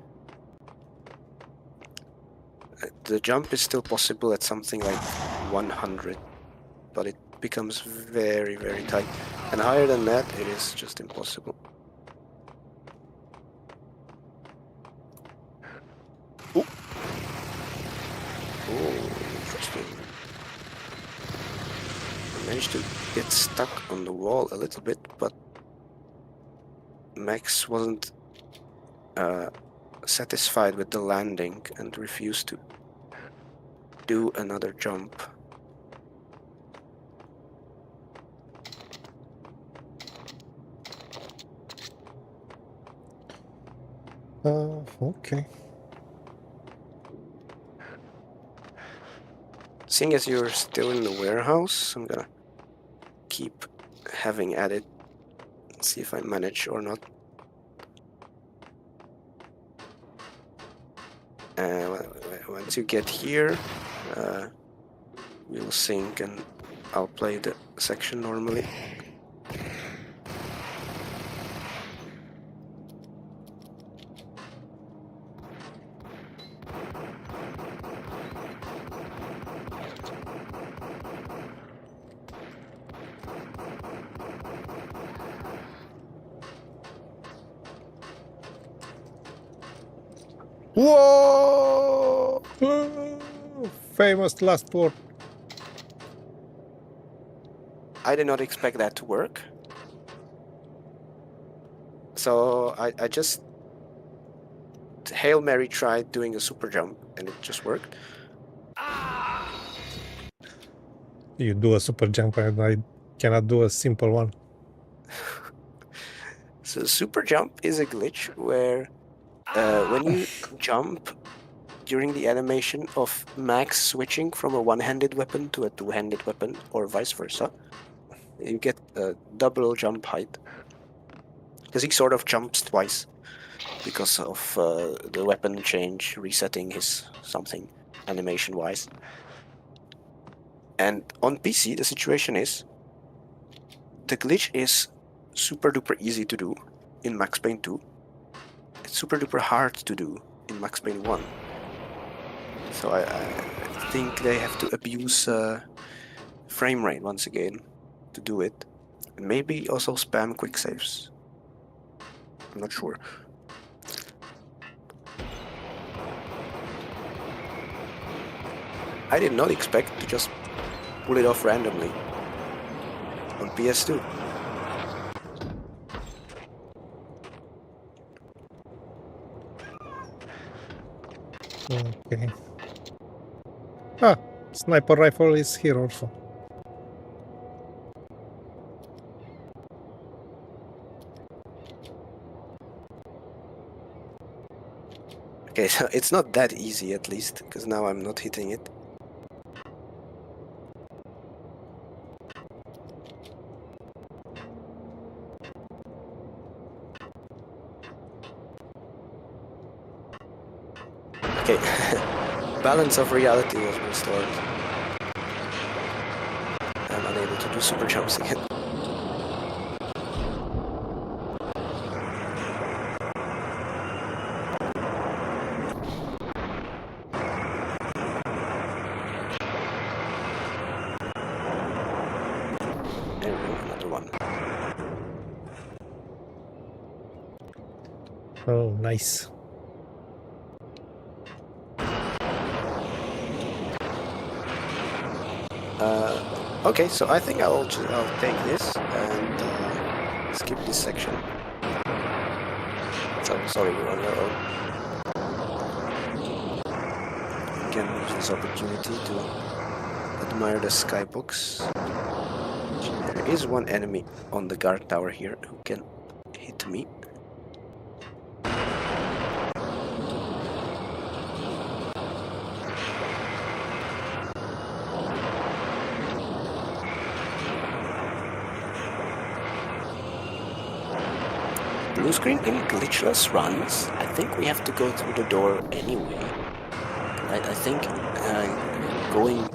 The jump is still possible at something like 100, but it becomes very, very tight. And higher than that, it is just impossible. Ooh. Oh, interesting. I managed to get stuck on the wall a little bit, but Max wasn't satisfied with the landing and refused to do another jump. Okay. Seeing as you're still in the warehouse, I'm gonna keep having at it, see if I manage or not. Once you get here, we'll sync and I'll play the section normally. Whoa! Famous last word. I did not expect that to work. So I just Hail Mary tried doing a super jump and it just worked. You do a super jump and I cannot do a simple one. So super jump is a glitch where when you jump during the animation of Max switching from a one-handed weapon to a two-handed weapon or vice versa, you get a double jump height. Because he sort of jumps twice because of the weapon change, resetting his something animation-wise. And on PC, the situation is the glitch is super duper easy to do in Max Payne 2. It's super duper hard to do in Max Payne 1. So I think they have to abuse frame rate once again to do it. And maybe also spam quick saves. I'm not sure. I did not expect to just pull it off randomly on PS2. Okay. Ah, sniper rifle is here also. Okay, so it's not that easy at least, because now I'm not hitting it. Okay, balance of reality was restored. I'm unable to do super jumps again. There we go, another one. Oh, nice. Okay, so I think I'll take this and skip this section. So sorry, you're on your own. You can use this opportunity to admire the skybox. There is one enemy on the guard tower here who can hit me. Blue screen in glitchless runs. I think we have to go through the door anyway. I think going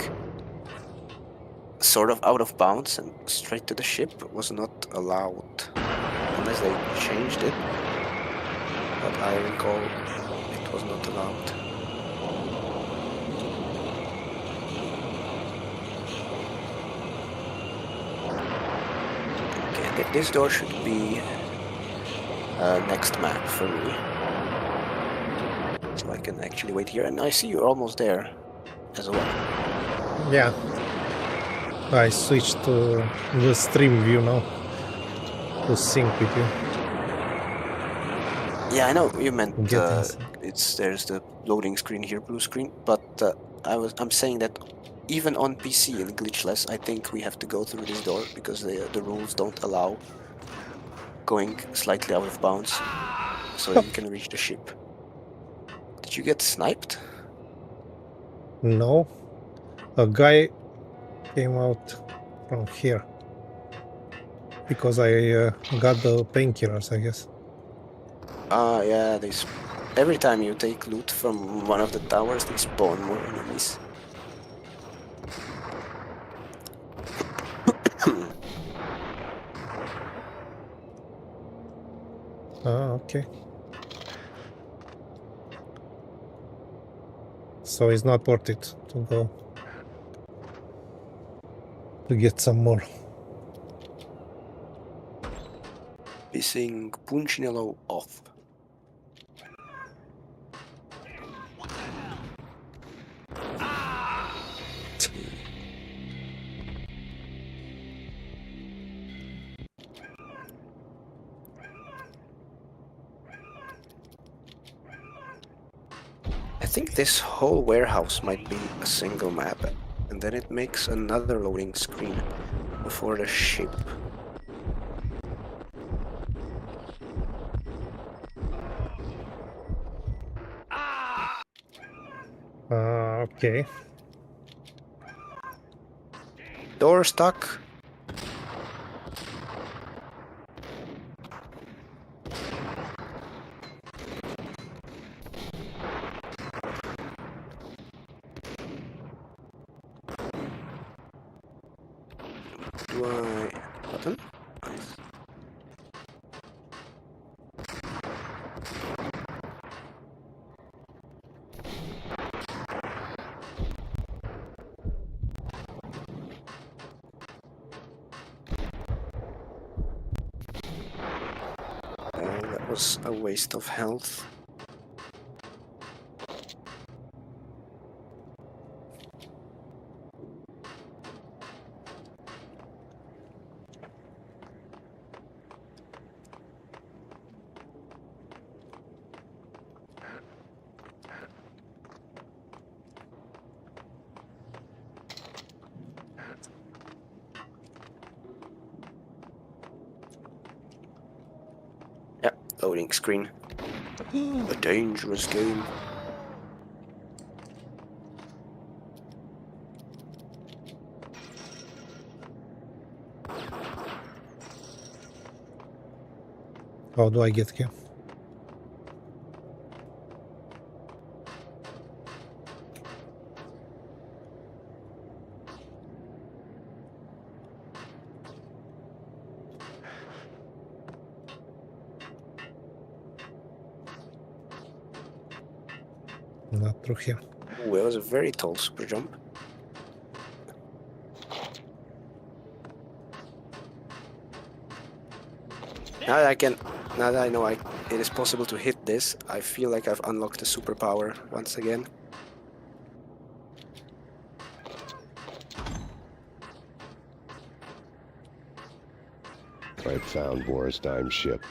sort of out of bounds and straight to the ship was not allowed on unless they changed it. But I recall it was not allowed. Okay, this door should be next map for me. So I can actually wait here, and I see you're almost there as well. Yeah. I switched to the stream view now to sync with you. Yeah, I know you meant Get there's the loading screen here, blue screen, but I'm saying that even on PC in glitchless, I think we have to go through this door because the rules don't allow going slightly out of bounds, so you can reach the ship. Did you get sniped? No. A guy came out from here. Because I got the painkillers, I guess. Yeah, every time you take loot from one of the towers, they spawn more enemies. Okay. So it's not worth it to go to get some more. Pissing Punchinello off. I think this whole warehouse might be a single map, and then it makes another loading screen before the ship. Okay. Door stuck. Do I... button? Nice. That was a waste of health. Loading screen. A dangerous game. How do I get here? Not through here. Ooh, it was a very tall super jump. Now that I know it is possible to hit this, I feel like I've unlocked a superpower once again. I found Boris Dime's ship.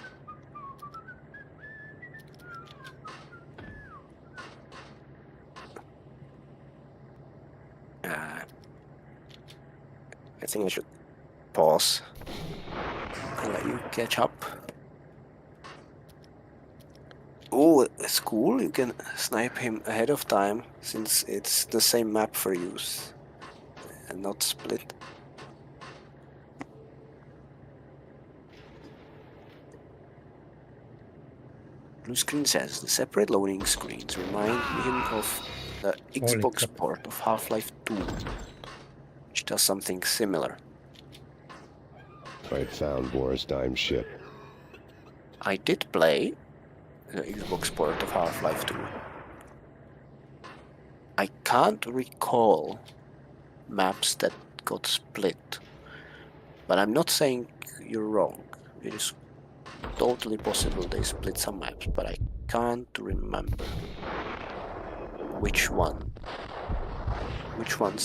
I think I should pause and let you catch up. Oh, it's cool. You can snipe him ahead of time since it's the same map for use and not split. Blue screen says the separate loading screens remind him of the Xbox port of Half-Life 2, which does something similar. I found Boris Dime's ship. I did play the Xbox port of Half-Life 2. I can't recall maps that got split, but I'm not saying you're wrong. It is totally possible they split some maps, but I can't remember which ones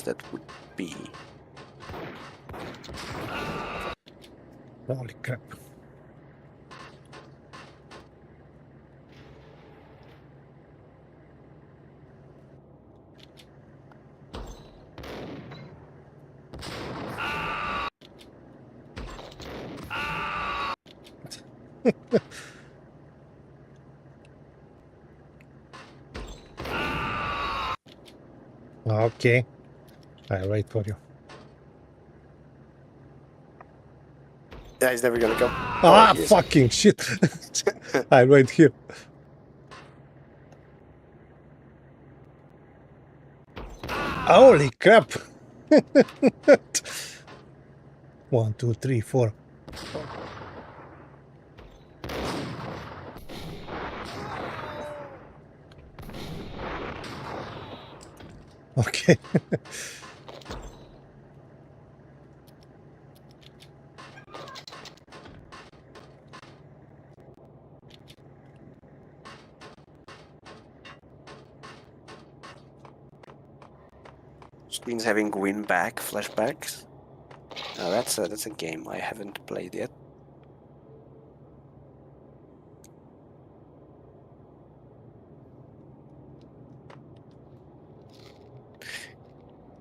that would be. Holy crap. Okay, I'll wait for you. Yeah, he's never gonna go. Ah, fucking shit! I'll wait here. Holy crap! 1, 2, 3, 4. Okay. Screens having win back flashbacks. That's a game I haven't played yet.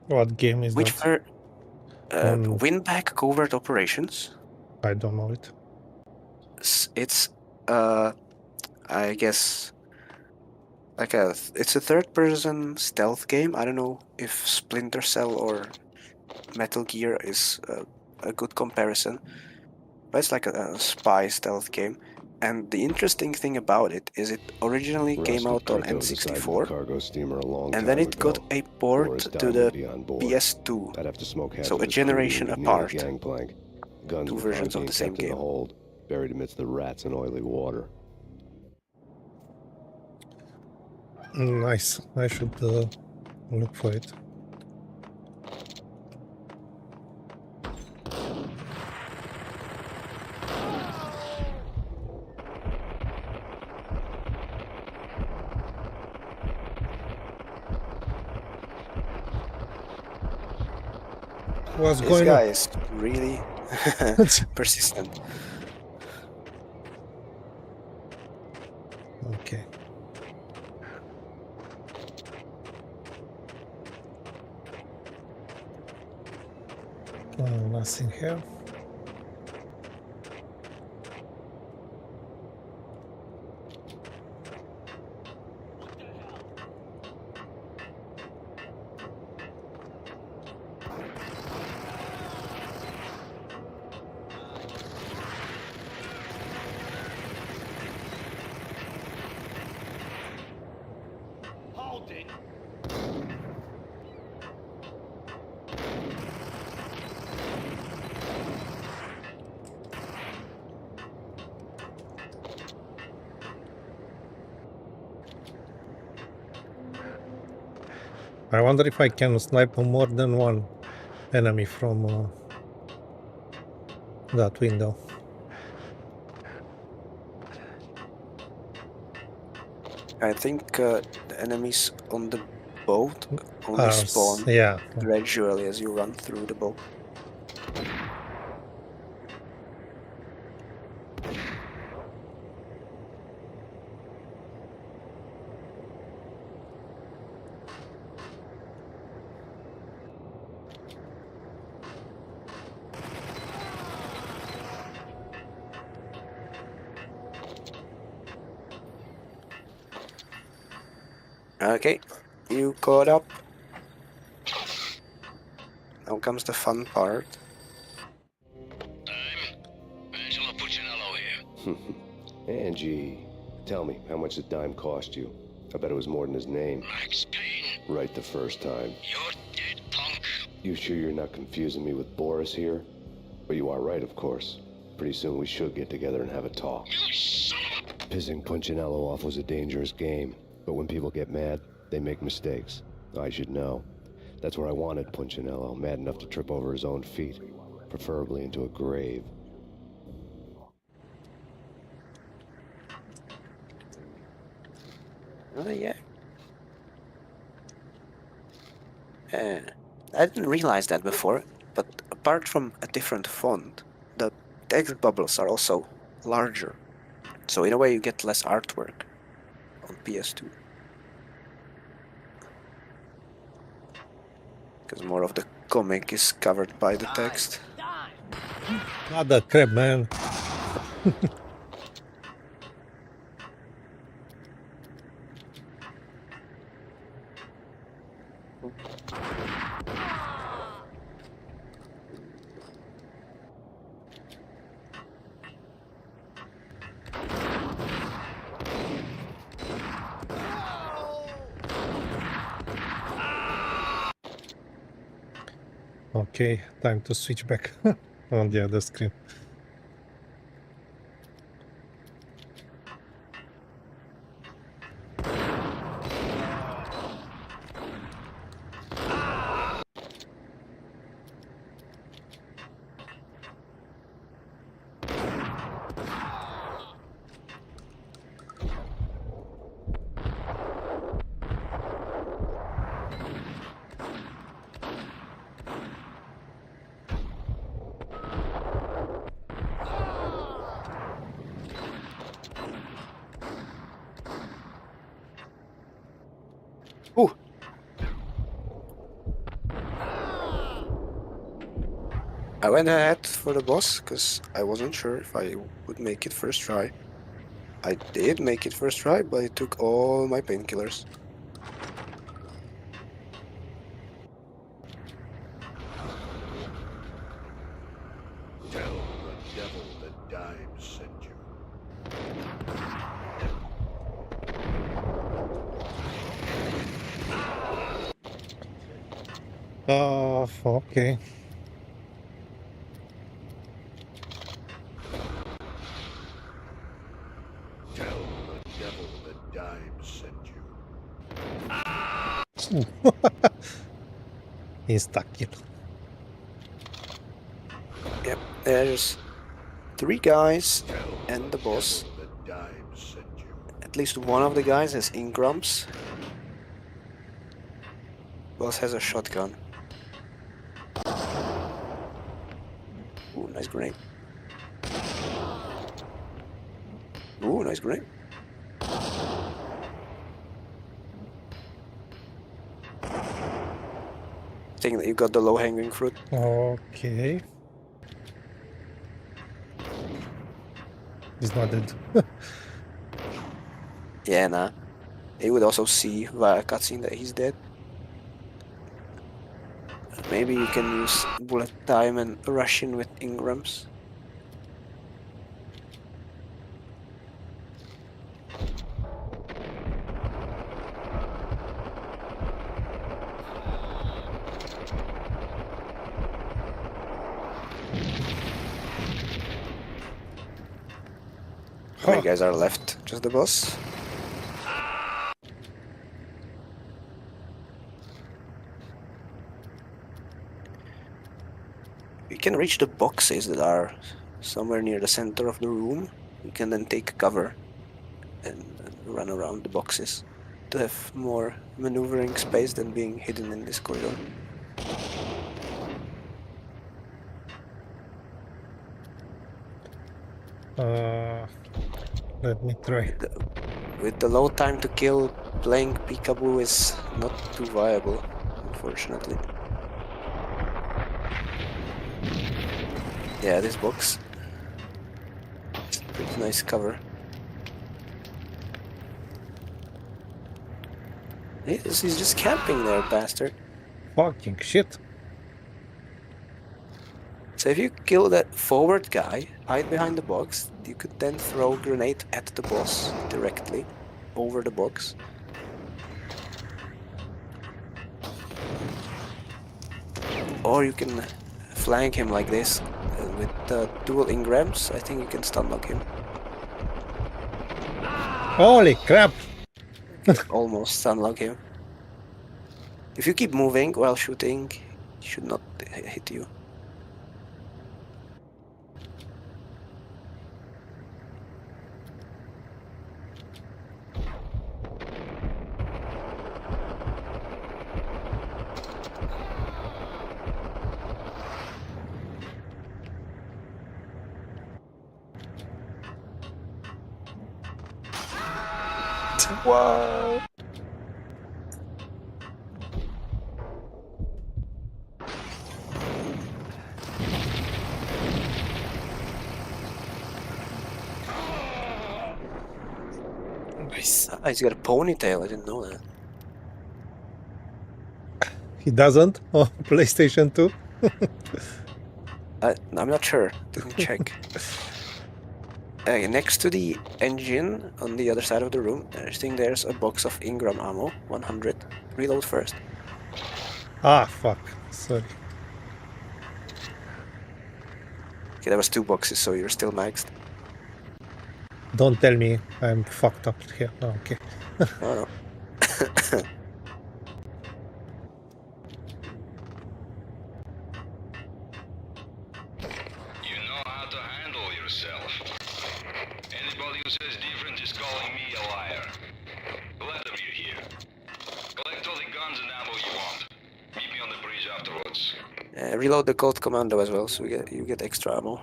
What game is Which that? win back covert operations? I don't know it. It's I guess like it's a third-person stealth game. I don't know if Splinter Cell or Metal Gear is a good comparison, but it's like a spy stealth game. And the interesting thing about it is it originally came out on N64, and then it got a port to the PS2, so a generation apart. Two versions of the same game. Buried amidst the rats and oily water. Nice. I should look for it. What's This going guy on? is really persistent. Okay. Nothing here. Hold it. I wonder if I can snipe more than one enemy from that window. I think the enemies on the boat only spawn gradually as you run through the boat. Okay, you caught up. Now comes the fun part. Angie, tell me, how much did Dime cost you? I bet it was more than his name. Max Payne. Right the first time. You're dead, punk. You sure you're not confusing me with Boris here? But you are right, of course. Pretty soon we should get together and have a talk. Pissing Punchinello off was a dangerous game, but when people get mad, they make mistakes. I should know. That's where I wanted Punchinello, mad enough to trip over his own feet, preferably into a grave. Oh, yeah. I didn't realize that before, but apart from a different font, the text bubbles are also larger. So in a way you get less artwork on PS2. Because more of the comic is covered by the text. Not the crap, man. Okay, time to switch back on the other screen. Ooh! I went ahead for the boss because I wasn't sure if I would make it first try. I did make it first try, but it took all my painkillers. Tell the devil that Dimes sent you. Okay. Tell the devil that Dimes sent you. Insta-kill. Yep, there's 3 guys and the boss. At least one of the guys has ingrams. Boss has a shotgun. Ooh, nice grenade. Ooh, nice grenade. Think that you got the low-hanging fruit. Okay. He's not dead. Yeah, nah. He would also see via cutscene that he's dead. Maybe you can use bullet time and rush in with ingrams. How many guys are left? Just the boss? You can reach the boxes that are somewhere near the center of the room. You can then take cover and run around the boxes to have more maneuvering space than being hidden in this corridor. Let me try. With the low time to kill, playing peekaboo is not too viable, unfortunately. Yeah, this box. It's pretty nice cover. He's just camping there, bastard. Fucking shit. So if you kill that forward guy, hide behind the box, you could then throw a grenade at the boss directly over the box. Or you can flank him like this, with dual engrams, I think you can stun lock him. Holy crap! Almost stun lock him. If you keep moving while shooting, he should not hit you. Wow! Nice. Ah, he's got a ponytail, I didn't know that. He doesn't on PlayStation 2? I'm not sure, didn't check. Next to the engine, on the other side of the room, I think there's a box of Ingram ammo, 100. Reload first. Ah, fuck. Sorry. Okay, there was 2 boxes, so you're still maxed. Don't tell me I'm fucked up here. Oh, okay. Oh no. You know how to handle yourself. Anybody who says different is calling me a liar. Vladimir here. Collect all the guns and ammo you want. Meet me on the bridge afterwards. Reload the Colt Commando as well, so you get extra ammo.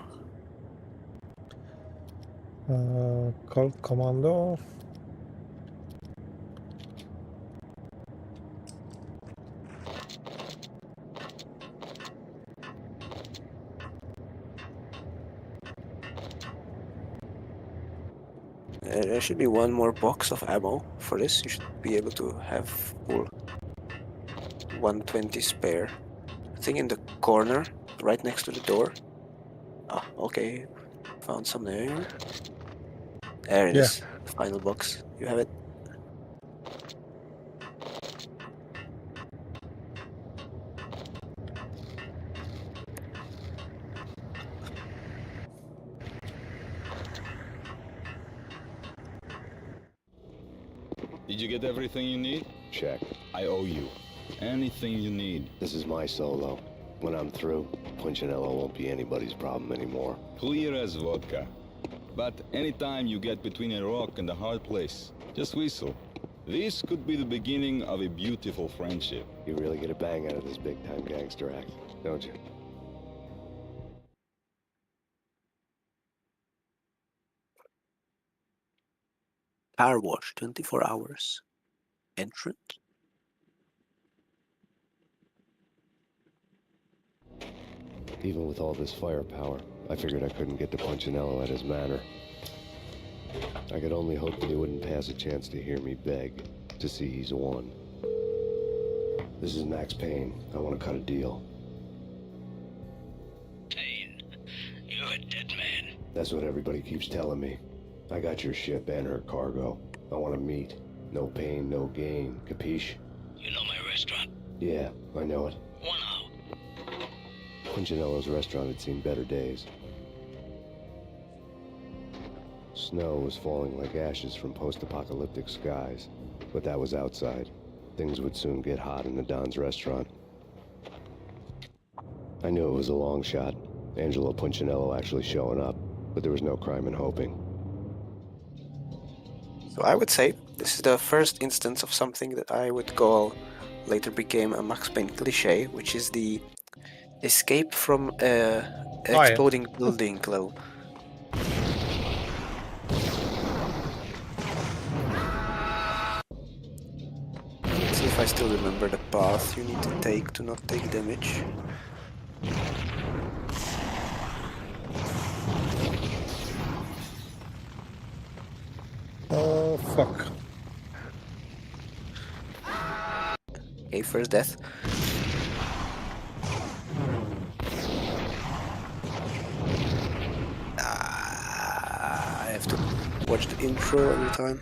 Colt Commando. There should be 1 more box of ammo for this. You should be able to have full 120 spare. I think in the corner, right next to the door. Ah, okay. Found some there. There it is. The final box. You have it. Did you get everything you need? Check. I owe you. Anything you need. This is my solo. When I'm through, Punchinello won't be anybody's problem anymore. Clear as vodka. But anytime you get between a rock and a hard place, just whistle. This could be the beginning of a beautiful friendship. You really get a bang out of this big-time gangster act, don't you? Car wash, 24 hours. Entrance? Even with all this firepower, I figured I couldn't get to Punchinello at his manor. I could only hope that he wouldn't pass a chance to hear me beg, to see he's won. This is Max Payne. I want to cut a deal. Payne, you're a dead man. That's what everybody keeps telling me. I got your ship and her cargo. I want to meet. No pain, no gain. Capiche? You know my restaurant? Yeah, I know it. 1 hour. Punchinello's restaurant had seen better days. Snow was falling like ashes from post-apocalyptic skies, but that was outside. Things would soon get hot in the Don's restaurant. I knew it was a long shot, Angelo Punchinello actually showing up, but there was no crime in hoping. So I would say this is the first instance of something that I would call later became a Max Payne cliché, which is the escape from exploding building globe. Let's see if I still remember the path you need to take to not take damage. Oh, fuck. Okay, first death. I have to watch the intro every time.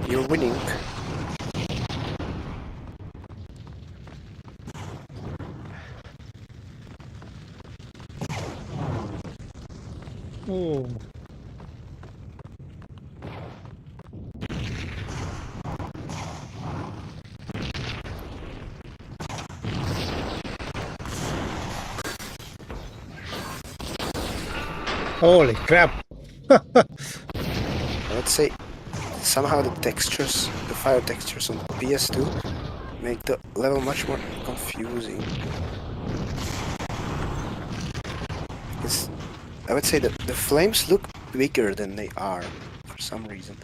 You're winning. Oh. Holy crap! Let's say somehow the textures, the fire textures on PS2 make the level much more confusing. I would say that the flames look bigger than they are for some reason.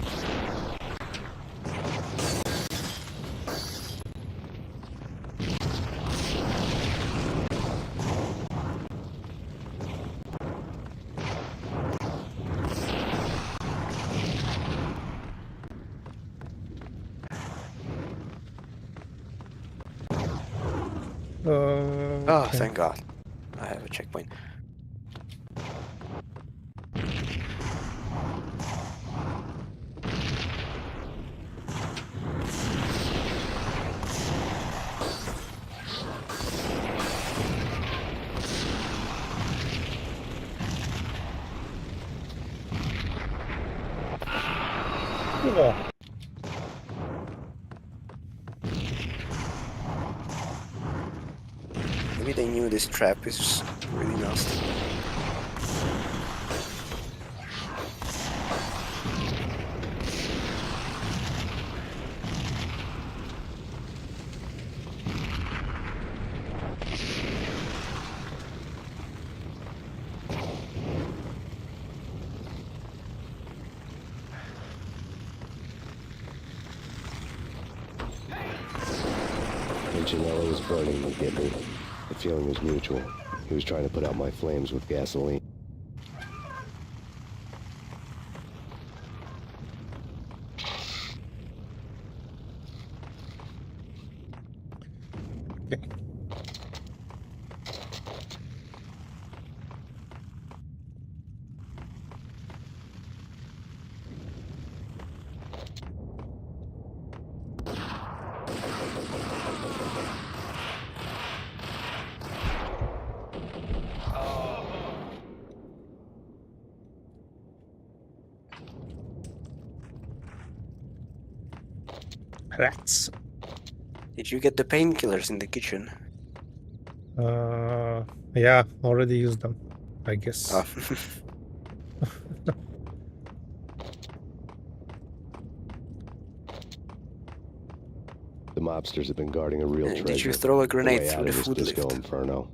Oh, Okay. thank God. I have a checkpoint. Oh. Maybe they knew this trap is really nasty. Janella was burning to get me. The feeling was mutual. He was trying to put out my flames with gasoline. Okay. Rats. Did you get the painkillers in the kitchen? Yeah, already used them, I guess. Oh. The mobsters have been guarding a real treasure. Did you throw a grenade way through out the of this food disco lift? inferno.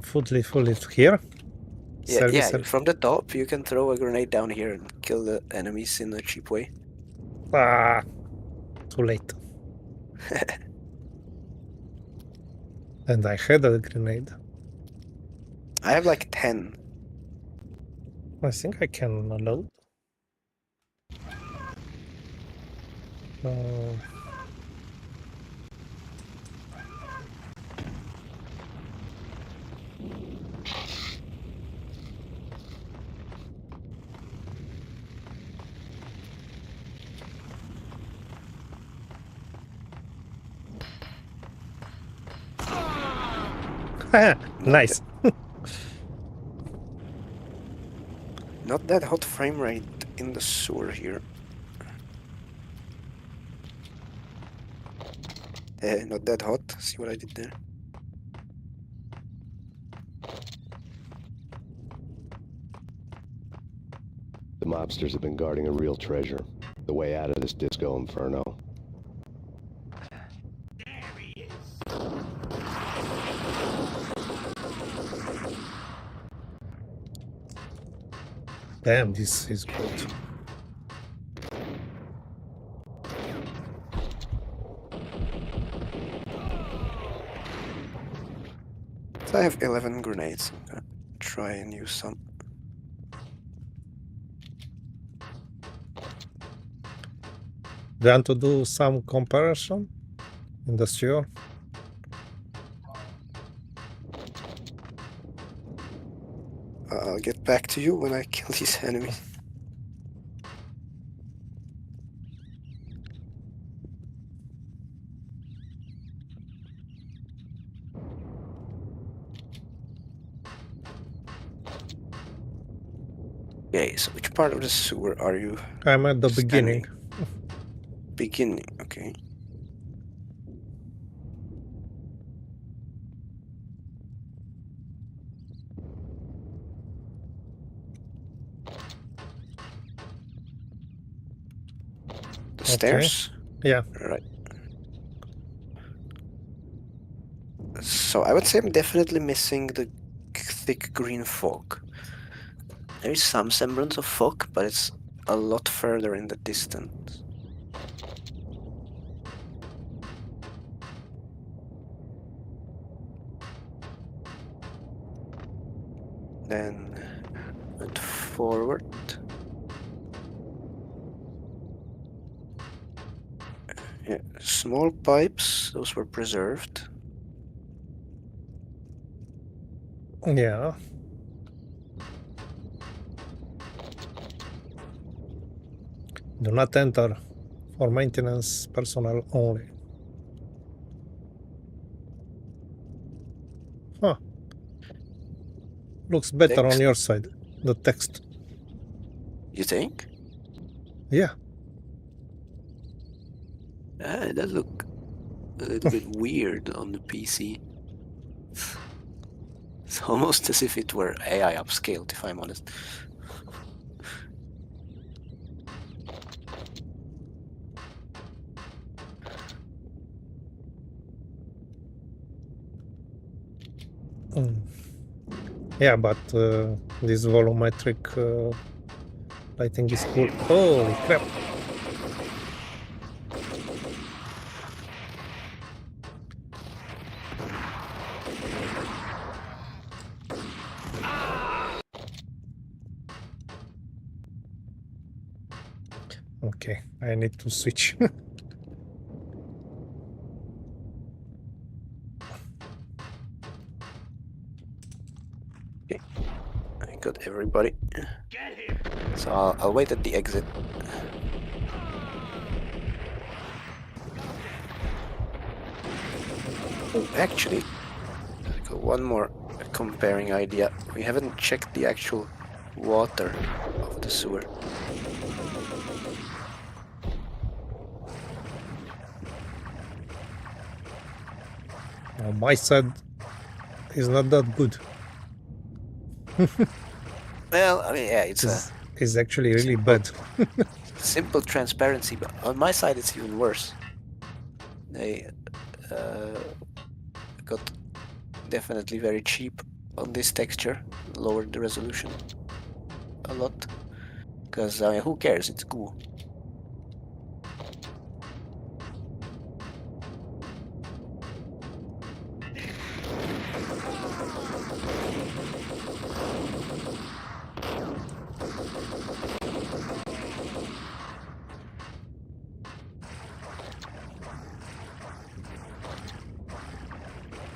Food lift here. Yeah, from the top you can throw a grenade down here and kill the enemies in a cheap way. Ah, too late. And I had a grenade. I have like 10. I think I can load. Nice. Not that hot frame rate in the sewer here. Not that hot. See what I did there? The mobsters have been guarding a real treasure. The way out of this disco inferno. Damn, this is good. So I have 11 grenades. I'm gonna try and use some. Do you want to do some comparison in the sewer? I'll get back to you when I kill these enemies. Okay, so which part of the sewer are you? I'm at the standing? beginning. Beginning, okay. The stairs? Yeah. Right. So I would say I'm definitely missing the thick green fog. There is some semblance of fog, but it's a lot further in the distance. Then went forward. Yeah, small pipes, those were preserved. Yeah. Do not enter. For maintenance personnel only. Huh. Looks better Text. on your side. The text. You think? Yeah. It does look a little bit weird on the PC. It's almost as if it were AI upscaled, if I'm honest. Yeah, but this volumetric lighting is cool. Holy crap! Okay, I need to switch. Okay, I got everybody. So I'll wait at the exit. Oh, actually, I got one more comparing idea. We haven't checked the actual water of the sewer. On my side is not that good. Well, I mean, yeah, it's actually really bad. Simple transparency, but on my side it's even worse. They got definitely very cheap on this texture, lowered the resolution a lot. Because, I mean, who cares? It's cool.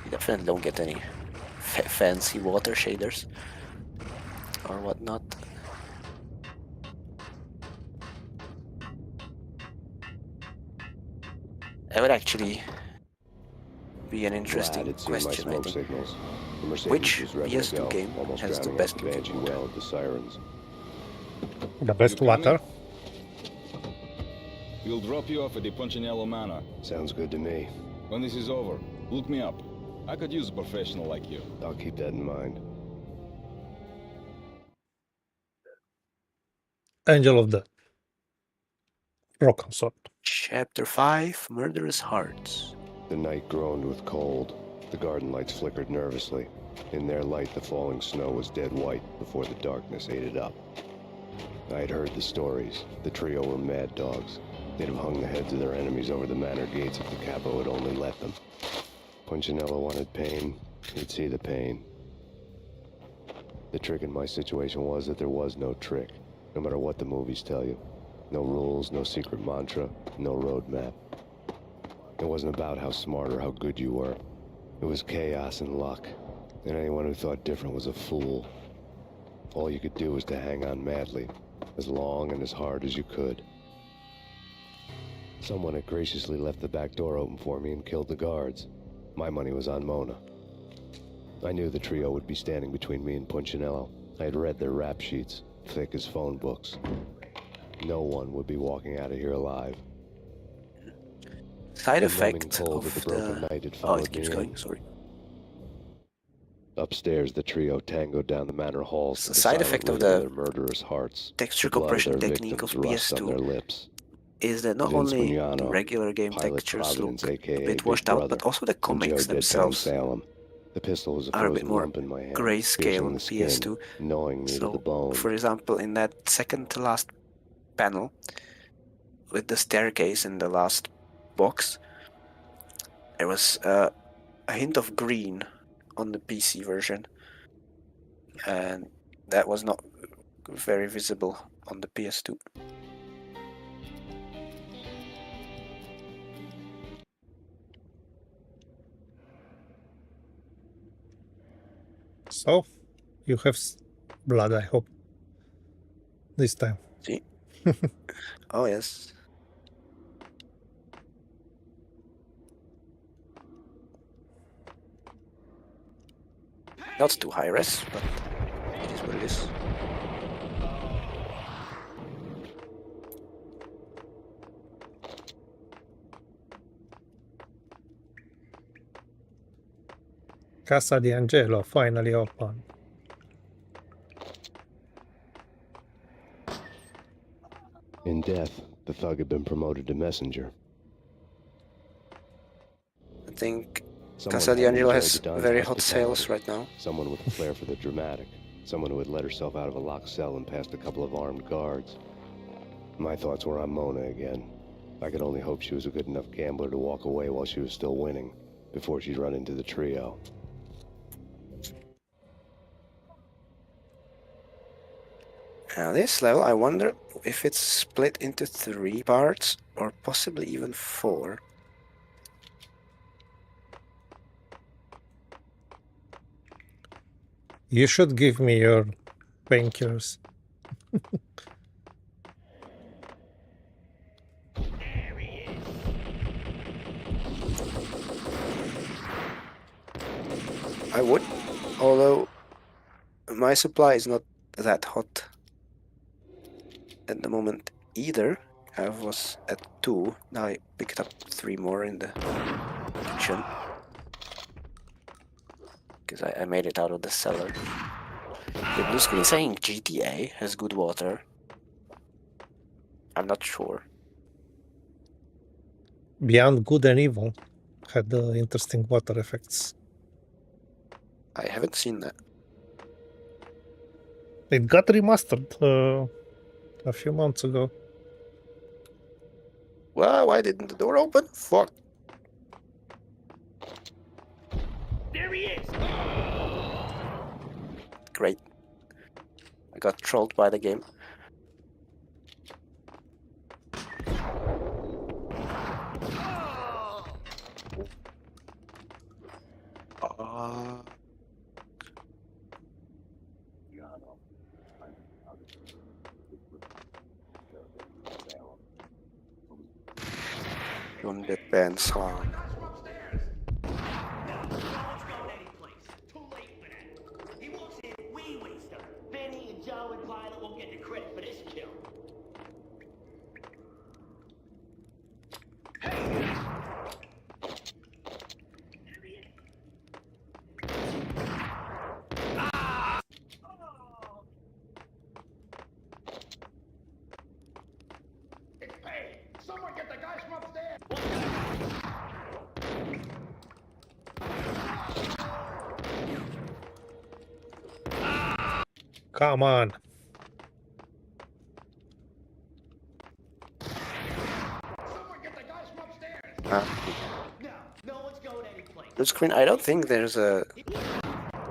You definitely don't get any fancy water shaders or whatnot. That would actually be an interesting question, I think. Which PS2 game has the best looking water? The best water? We'll drop you off at the Punchinello Manor. Sounds good to me. When this is over, look me up. I could use a professional like you. I'll keep that in mind. Angel of Death. Rock Consort. Chapter 5, Murderous Hearts. The night groaned with cold. The garden lights flickered nervously. In their light, the falling snow was dead white before the darkness ate it up. I had heard the stories. The trio were mad dogs. They'd have hung the heads of their enemies over the manor gates if the capo had only let them. Punchinello wanted pain. He'd see the pain. The trick in my situation was that there was no trick, no matter what the movies tell you. No rules, no secret mantra, no roadmap. It wasn't about how smart or how good you were. It was chaos and luck, and anyone who thought different was a fool. All you could do was to hang on madly, as long and as hard as you could. Someone had graciously left the back door open for me and killed the guards. My money was on Mona. I knew the trio would be standing between me and Punchinello. I had read their rap sheets. thick as phone books. No one would be walking out of here alive. Side The numbing effect cold of of the broken night had Oh, followed it keeps me going, in. sorry. Upstairs, the trio tangoed down the manor halls to The the side silent effect of rhythm of the their murderous hearts. texture The blood of compression their technique of victims rust on their PS2 lips. is that not Vince only Mignano, regular game Pilot textures look Providence, a aka bit Big washed out, Brother, but also the and Joe comics Deadpan themselves Salem. The pistol was a are a bit frozen more lump in my hand, grayscale piercing on the skin, PS2. gnawing me to the So, bone. for example, in that second to last panel, with the staircase in the last box, there was a hint of green on the PC version, and that was not very visible on the PS2. So, you have blood, I hope. This time. See? Oh, yes. Not too high res, but it is what it is. Casa di Angelo finally open. In death, the thug had been promoted to messenger. I think Someone Casa di hadn't Angelo enjoyed has the Don's very hot hospitality. sales right now. Someone with a flair for the dramatic. Someone who had let herself out of a locked cell and past a couple of armed guards. My thoughts were on Mona again. I could only hope she was a good enough gambler to walk away while she was still winning, before she'd run into the trio. Now this level, I wonder if it's split into 3 parts, or possibly even 4. You should give me your painkillers. I would, although my supply is not that hot at the moment either. I was at 2, now I picked up 3 more in the kitchen. Because I made it out of the cellar. The blue screen saying GTA has good water. I'm not sure. Beyond Good and Evil had interesting water effects. I haven't seen that. It got remastered a few months ago. Well, why didn't the door open? Fuck. There he is! Great. I got trolled by the game. John Deadpan song. Benny and Joe and Violet won't get the credit for this kill. It's paid. Someone get the guys from upstairs. Come on. Someone get the guys from upstairs. No one's going anyplace. The screen, I don't think there's a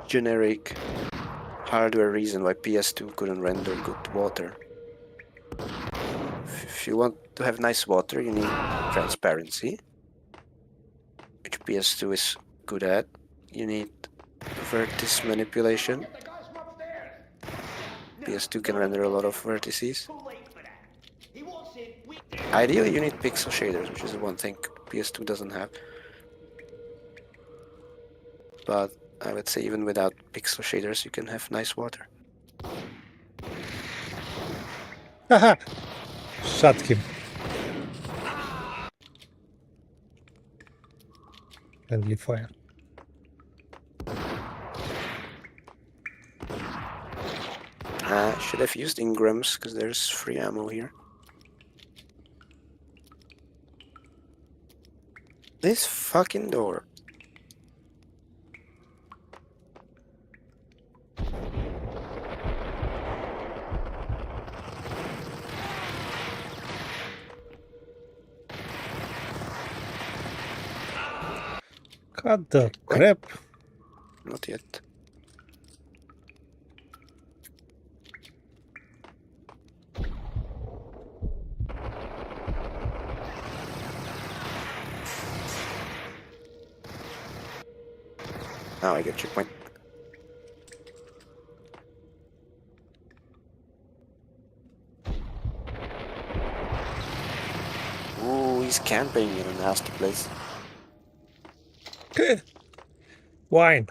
generic hardware reason why PS2 couldn't render good water. If you want to have nice water, you need transparency, which PS2 is good at. You need vertex manipulation. PS2 can render a lot of vertices. Ideally, you need pixel shaders, which is the one thing PS2 doesn't have. But I would say even without pixel shaders, you can have nice water. Haha! Shot him. Friendly fire. Should have used Ingrams, because there's free ammo here. This fucking door. Cut the crap. Not yet. Now I get checkpoint. Ooh, he's camping in a nasty place. Wine.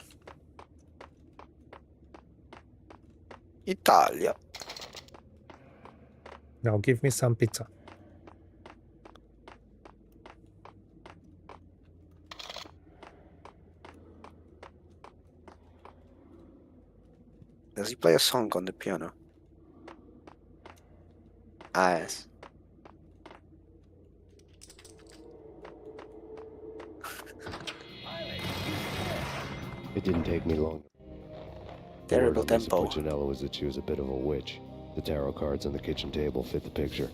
Italia. Now give me some pizza. Does he play a song on the piano? Ah, yes. It didn't take me long. Terrible The word on Mrs. tempo. Puccinello was that she was a bit of a witch. The tarot cards on the kitchen table fit the picture.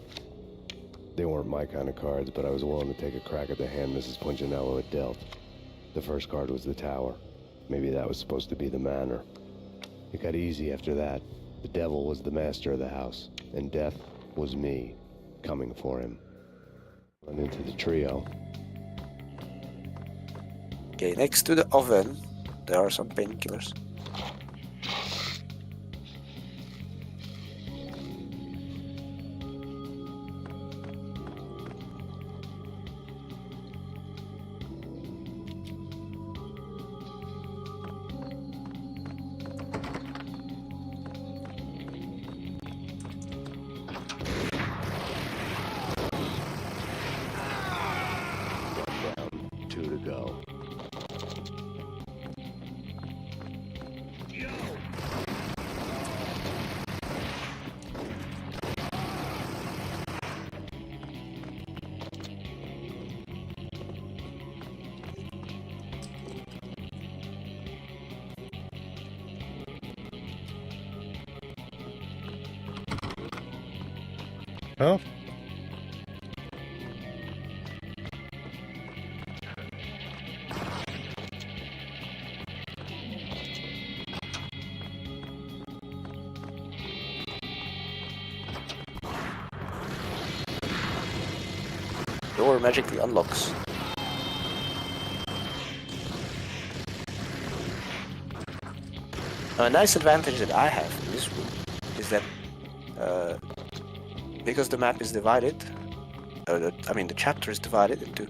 They weren't my kind of cards, but I was willing to take a crack at the hand Mrs. Puccinello had dealt. The first card was the Tower. Maybe that was supposed to be the manor. It got easy after that. The devil was the master of the house, and death was me, coming for him. Run into the trio. Okay, next to the oven, there are some painkillers. Two to go. Oh. Door magically unlocks. A nice advantage that I have in this room is that because the map is divided, I mean the chapter is divided into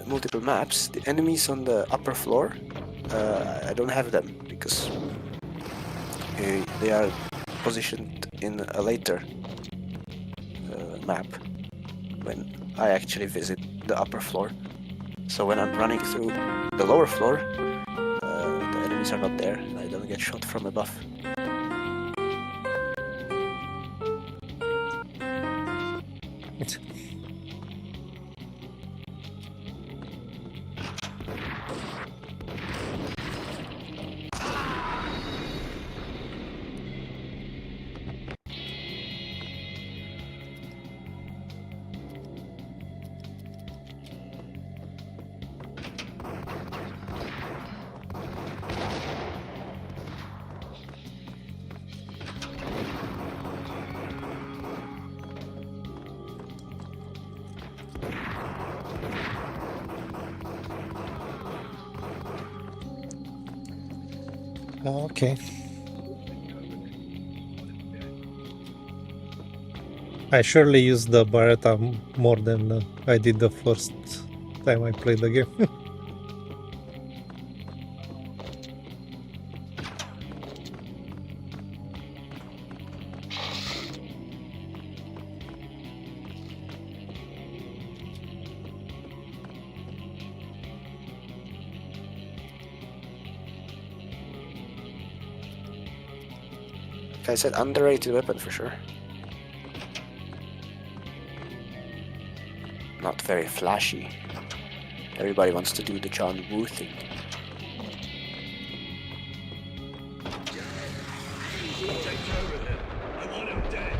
multiple maps, the enemies on the upper floor, I don't have them because they are positioned in a later map when I actually visit the upper floor. So when I'm running through the lower floor, the enemies are not there and I don't get shot from above. Okay. I surely used the Beretta more than I did the first time I played the game. Like I said, underrated weapon for sure. Not very flashy. Everybody wants to do the John Woo thing. Take care of him. I want him dead.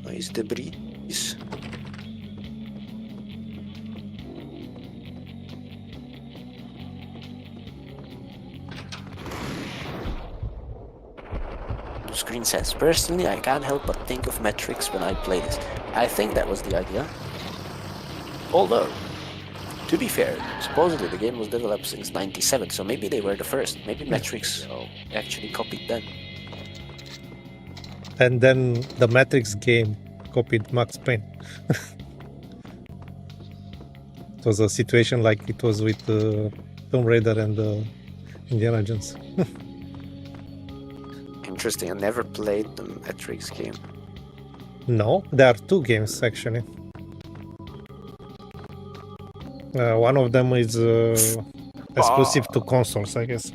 Nice debris. The screen says, personally, I can't help but think of metrics when I play this. I think that was the idea. Although, to be fair, supposedly the game was developed since '97, so maybe they were the first. Maybe metrics actually copied them. And then the Matrix game copied Max Payne. It was a situation like it was with Tomb Raider and Indiana Jones. Interesting, I never played the Matrix game. No, there are two games actually. One of them is exclusive to consoles, I guess.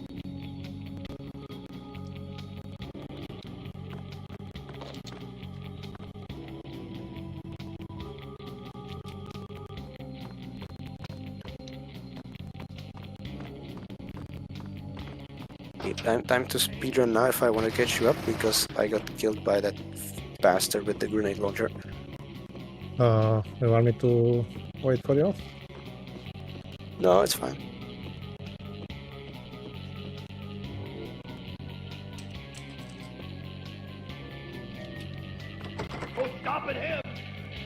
Time to speedrun now if I want to catch you up, because I got killed by that bastard with the grenade launcher. You want me to wait for you? No, it's fine. Who's stopping him?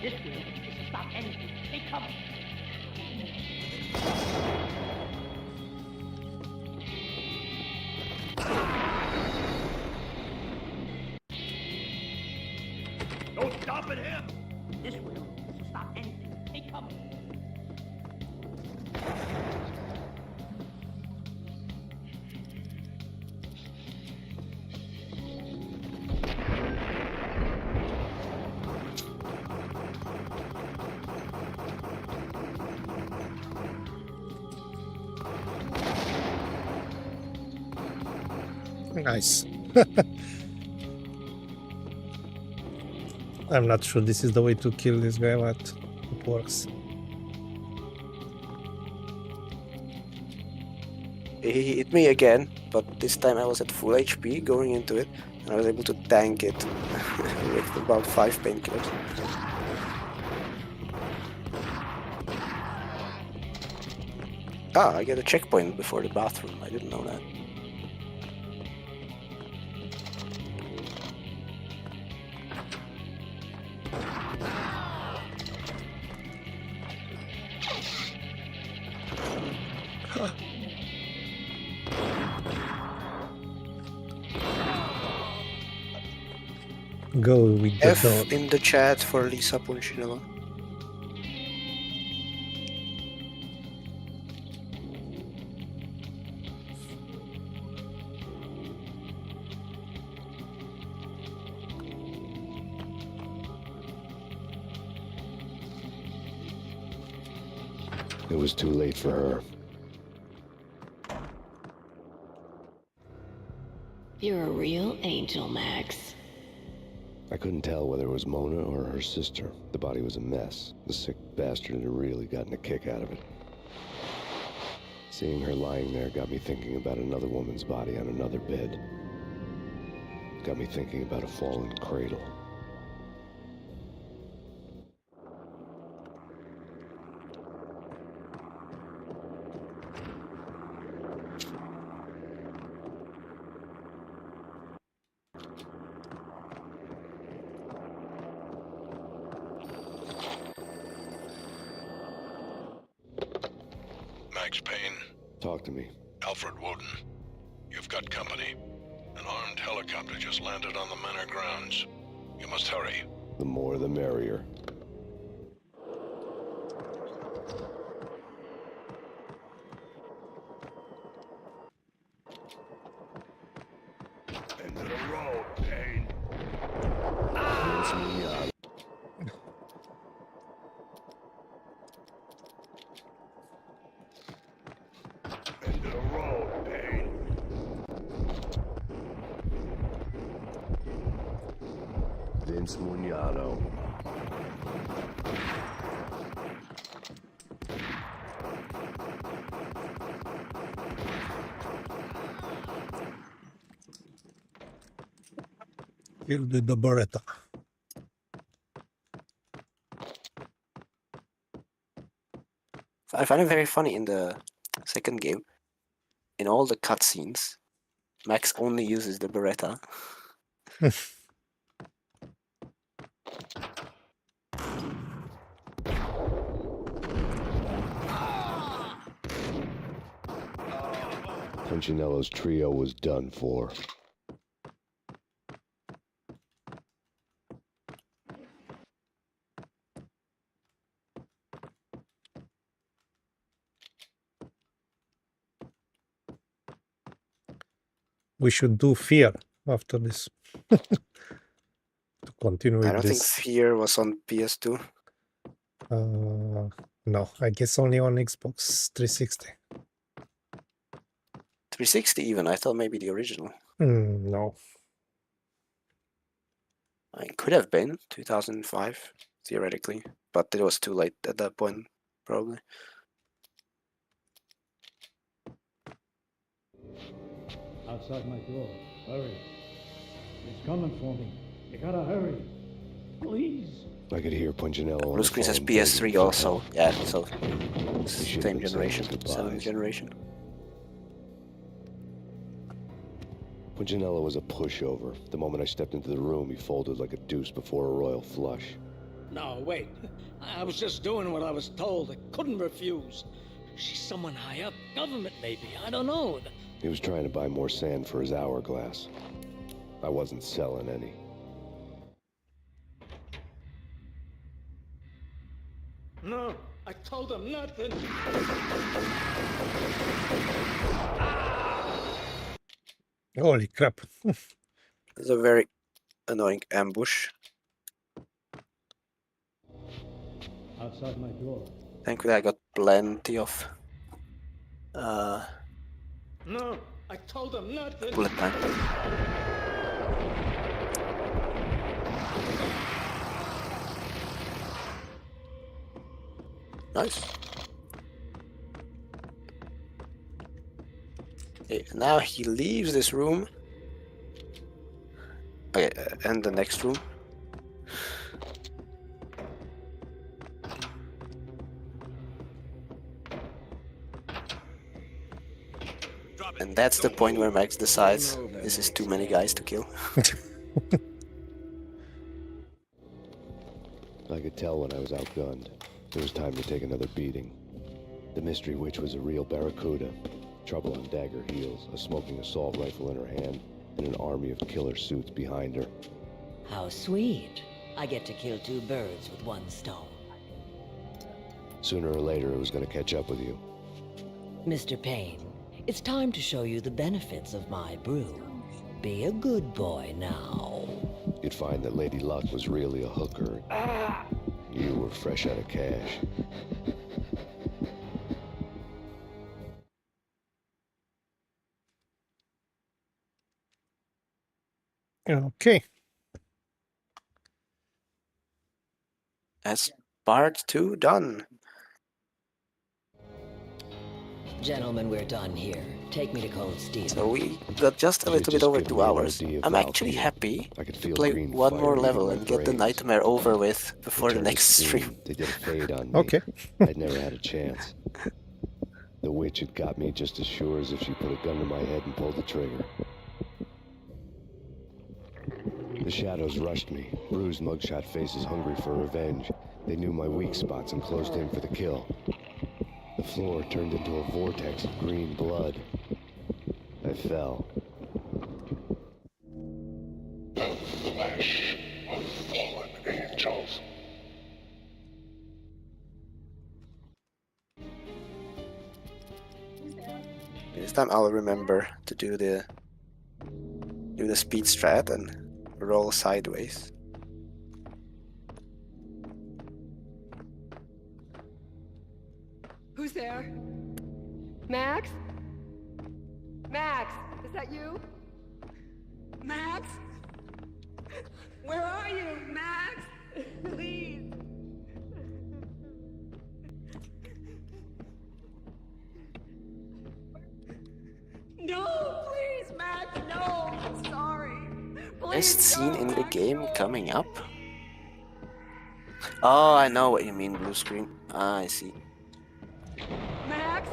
This will stop anything. They coming. No stopping him. This will stop anything. They coming. Nice. I'm not sure this is the way to kill this guy, but it works. He hit me again, but this time I was at full HP going into it, and I was able to tank it with about 5 painkillers. Ah, I get a checkpoint before the bathroom. I didn't know that. Go with the F dog. in the chat for Lisa Punchinello. It was too late for her. You're a real angel, Max. I couldn't tell whether it was Mona or her sister. The body was a mess. The sick bastard had really gotten a kick out of it. Seeing her lying there got me thinking about another woman's body on another bed. Got me thinking about a fallen cradle. Max Payne. Talk to me. Alfred Woden, you've got company. An armed helicopter just landed on the manor grounds. You must hurry. The more the merrier. End of the road, Payne. End of the road, Payne. Vince Mugnano. Killed with the Beretta. I find it very funny in the second game. In all the cutscenes, Max only uses the Beretta. Punchinello's trio was done for. We should do Fear after this. To continue with I don't think this. Fear was on PS2. No, I guess only on Xbox 360. 360 even, I thought maybe the original. No. It could have been 2005, theoretically, but it was too late at that point, probably. Outside my door. Hurry. It's coming for me. You gotta hurry. Please. I could hear Punchinello on Blue the screen says phone PS3 begging for also. help. Yeah, so He should same have been saying generation, his 7th goodbyes. generation. Punchinello was a pushover. The moment I stepped into the room, he folded like a deuce before a royal flush. No, wait. I was just doing what I was told. I couldn't refuse. She's someone high up. Government, maybe. I don't know. He was trying to buy more sand for his hourglass. I wasn't selling any. No, I told him nothing. Holy crap. It's a very annoying ambush. Outside my door. Thankfully I got plenty of No, I told him nothing. bullet time. Nice. Okay, now he leaves this room. Okay, and the next room. And that's the point where Max decides this is too many guys to kill. I could tell when I was outgunned. It was time to take another beating. The mystery witch was a real barracuda. Trouble on dagger heels, a smoking assault rifle in her hand, and an army of killer suits behind her. How sweet. I get to kill two birds with one stone. Sooner or later, it was going to catch up with you. Mr. Payne, it's time to show you the benefits of my brew. Be a good boy now. You'd find that Lady Luck was really a hooker. You were fresh out of cash. Okay. That's part 2 done. Gentlemen, we're done here. Take me to Cold Steel. So we got just a little bit over 2 hours. I'm actually happy to play one more level and get the nightmare over with before the next stream. They did a fade on me. Okay. I'd never had a chance. The witch had got me just as sure as if she put a gun to my head and pulled the trigger. The shadows rushed me. Bruised mugshot faces hungry for revenge. They knew my weak spots and closed in for the kill. The floor turned into a vortex of green blood. I fell. The flesh of fallen angels. This time I'll remember to do the speed strat and roll sideways. Who's there? Max? Max, is that you? Max? Where are you, Max? Please. No, please, Max, no. I'm sorry. Best scene in the game coming up? Oh, I know what you mean, blue screen. Ah, I see. Max?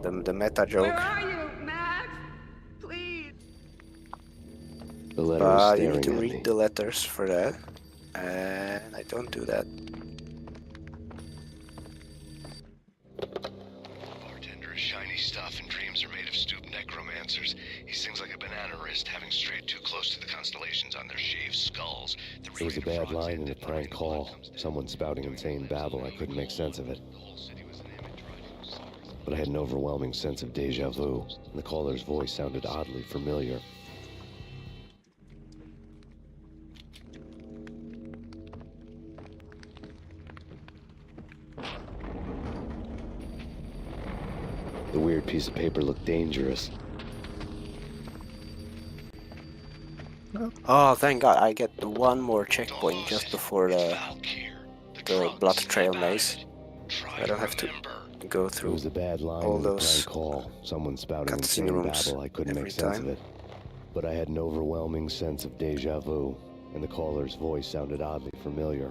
The meta joke. Where are you, Max? Please. The letter But is you need staring to at read me. the letters for that. And I don't do that. Bartender is shiny stuff and dreams are made of stooped necromancers. He sings like a banana wrist, having strayed too close to the constellations on their shaved skulls. It was a bad line in a prank call. Someone spouting insane babble. I couldn't make sense of it. But I had an overwhelming sense of deja vu, and the caller's voice sounded oddly familiar. The weird piece of paper looked dangerous. Oh, thank God, I get the one more checkpoint just before the blood trail maze. I don't have to go It through was a bad line all in the those prank call. Someone spouting cutscene insane rooms babble. I couldn't every make sense time. of it. But I had an overwhelming sense of deja vu, and the caller's voice sounded oddly familiar.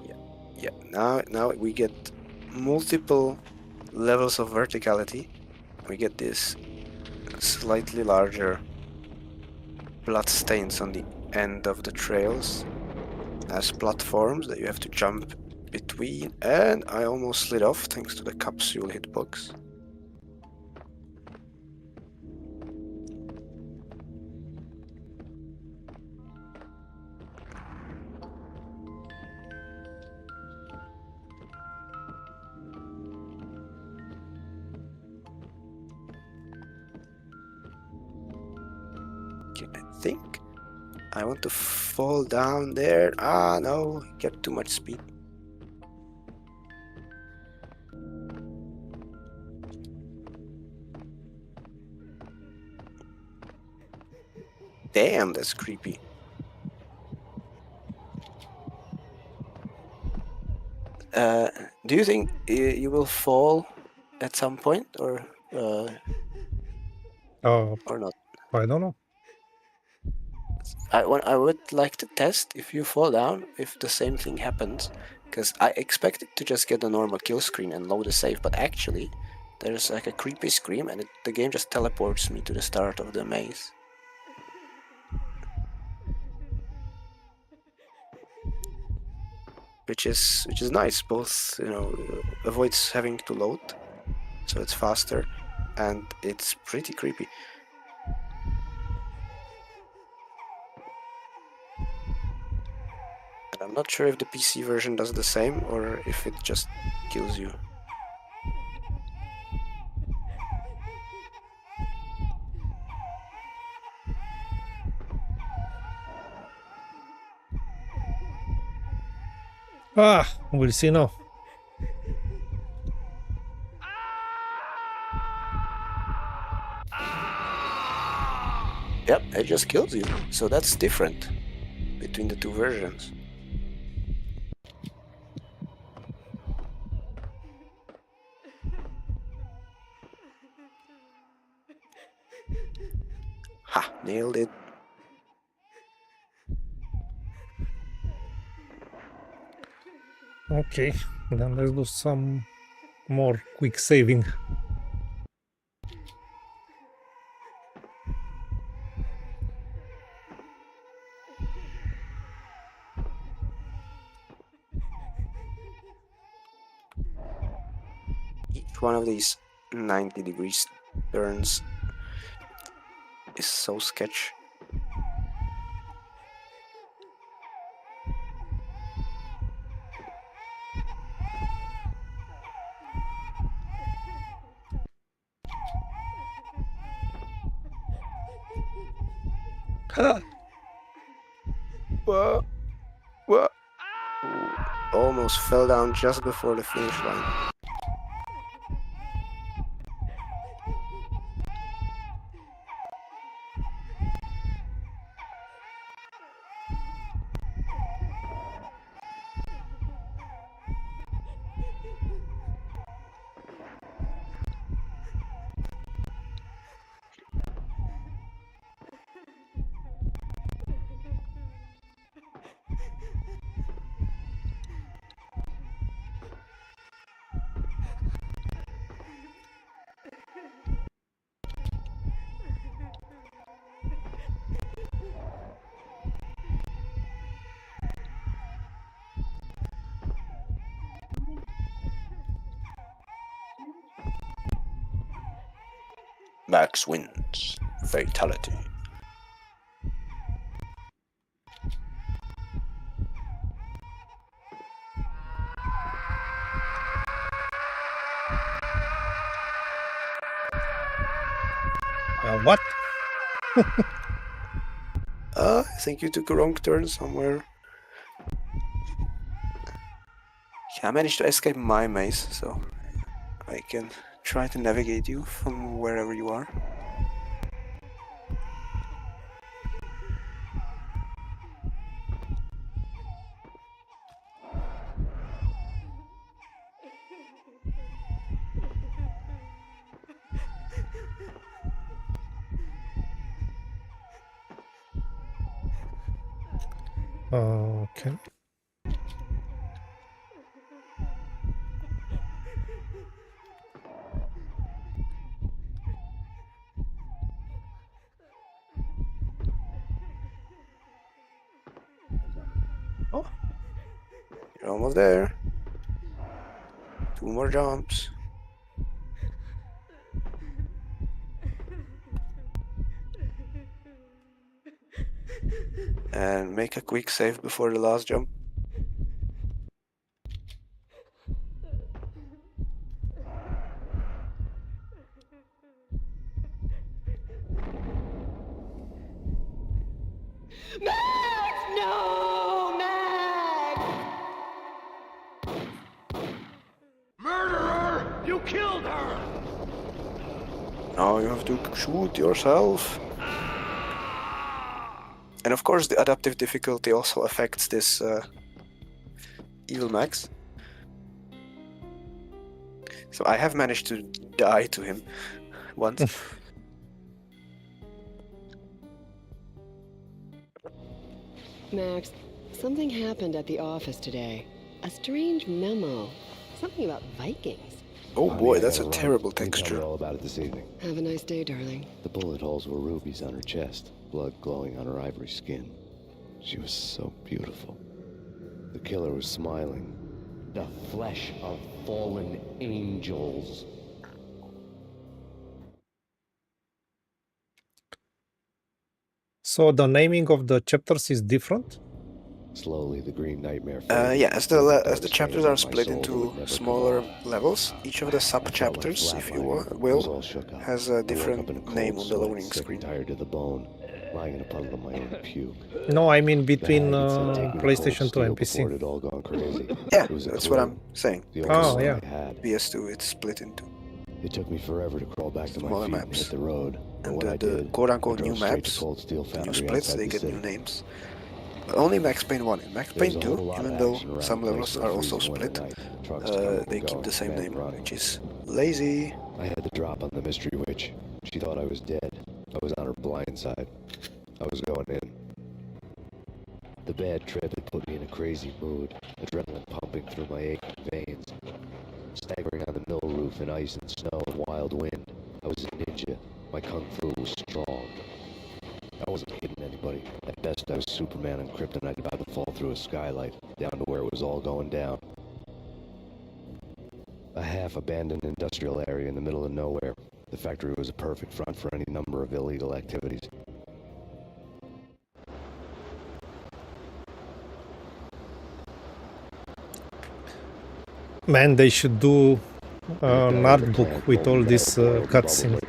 Yeah, now we get multiple levels of verticality. We get this slightly larger blood stains on the end of the trails as platforms that you have to jump between, and I almost slid off thanks to the capsule hitbox. Okay, I think I want to fall down there. Ah, no, get too much speed. Damn, that's creepy. Do you think you will fall at some point, or not? I don't know. I would like to test if you fall down, if the same thing happens, because I expected to just get a normal kill screen and load a save, but actually there's like a creepy scream and the game just teleports me to the start of the maze. Which is nice, both, you know, avoids having to load, so it's faster, and it's pretty creepy. And I'm not sure if the PC version does the same or if it just kills you. Ah, we'll see now. Yep, it just kills you, so that's different between the two versions. Ha, nailed it. Okay, then let's do some more quick saving. Each one of these 90 degrees turns is so sketch. Whoa. Whoa. Ooh, almost fell down just before the finish line. Max wins. Fatality. What? I think you took a wrong turn somewhere. Yeah, I managed to escape my maze, so I can try to navigate you from wherever you are. Okay. Oh, you're almost there. 2 more jumps. And make a quick save before the last jump. Max! No! Max! Murderer! You killed her! Now you have to shoot yourself. And of course the adaptive difficulty also affects this evil Max. So I have managed to die to him once. Max, something happened at the office today. A strange memo. Something about Vikings. Oh boy, that's a terrible I'll tell texture. you all about it this evening. Have a nice day, darling. The bullet holes were rubies on her chest, blood glowing on her ivory skin. She was so beautiful. The killer was smiling. The flesh of fallen angels. So the naming of the chapters is different? Slowly, the green nightmare. Yeah, as the chapters are split into smaller levels, each of the sub-chapters, if you will, has a different name on the loading screen. Tired to the bone, lying in a puddle of my own puke. No, I mean between PlayStation 2 and PC. It all gone crazy. Yeah, that's what I'm saying. Oh, yeah. PS2, it's split into It took me forever to crawl back to my smaller feet and maps. hit the road. And when I the did, quote-unquote I new drove straight to maps, Cold Steel the new Foundry splits, outside they the get city. new names. But only Max Payne 1 and Max Payne 2, even though some levels are also split, they keep the same name, which is lazy. I had the drop on the mystery witch. She thought I was dead. I was on her blind side. I was going in. The bad trip had put me in a crazy mood, adrenaline pumping through my aching veins. Staggering on the mill roof in ice and snow and wild wind, I was a ninja. My kung fu was strong. I wasn't hitting anybody. At best, I was Superman on Kryptonite about to fall through a skylight, down to where it was all going down. A half-abandoned industrial area in the middle of nowhere. The factory was a perfect front for any number of illegal activities. Man, they should do an art book with all this cutscene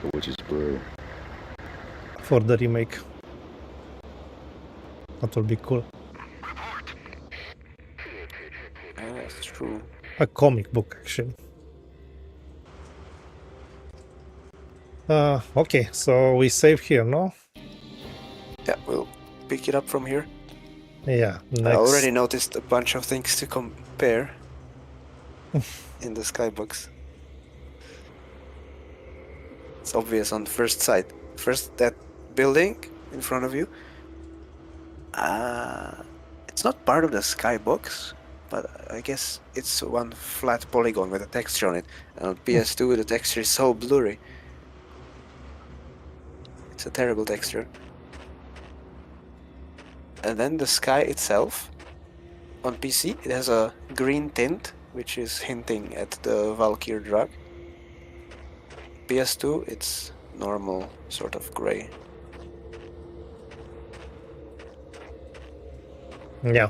for the remake. That will be cool. That's true. A comic book, actually. Okay, so we save here, no? Yeah, we'll pick it up from here. Yeah, next. I already noticed a bunch of things to compare in the skybox. It's obvious on first sight. First, that building in front of you. It's not part of the skybox, but I guess it's one flat polygon with a texture on it. And on PS2, the texture is so blurry. It's a terrible texture. And then the sky itself, on PC, it has a green tint, which is hinting at the Valkyrie drug. PS2, it's normal, sort of gray. Yeah,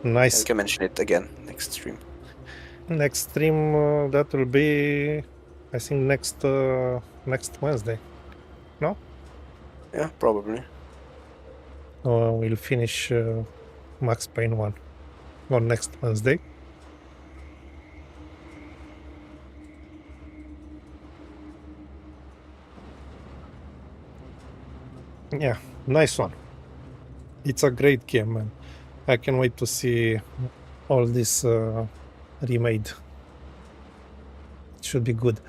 nice. I can mention it again next stream. Next stream, that will be, I think, next Wednesday. No? Yeah, probably. We'll finish Max Payne 1 on next Wednesday. Yeah, nice one. It's a great game, man. I can't wait to see all this remade. It should be good.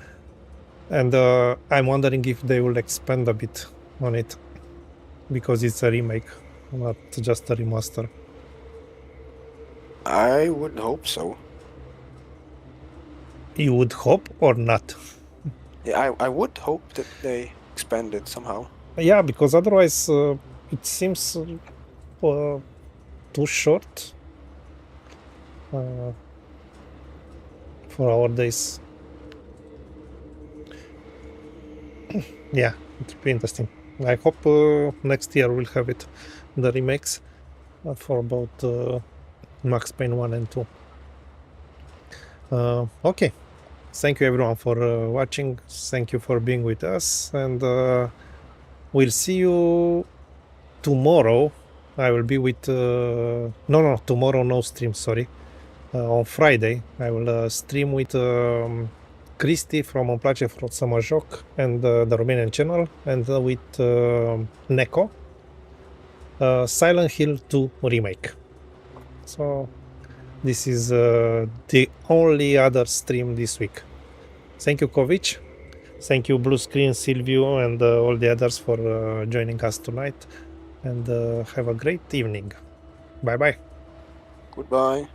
And I'm wondering if they will expand a bit on it, because it's a remake, not just a remaster. I would hope so. You would hope or not? Yeah, I would hope that they expand it somehow. Yeah, because otherwise it seems too short for our days. Yeah, it will be interesting. I hope next year we'll have it, the remakes for both Max Payne 1 and 2. Okay, thank you everyone for watching. Thank you for being with us, and we'll see you tomorrow. I will be with no, tomorrow no stream, sorry. On Friday I will stream with Cristi from Îmi place să mă joc and the Romanian channel, and with Neko, Silent Hill 2 remake. So this is the only other stream this week. Thank you, Kovic. Thank you, Blue Screen, Silvio, and all the others for joining us tonight. And have a great evening. Bye bye. Goodbye.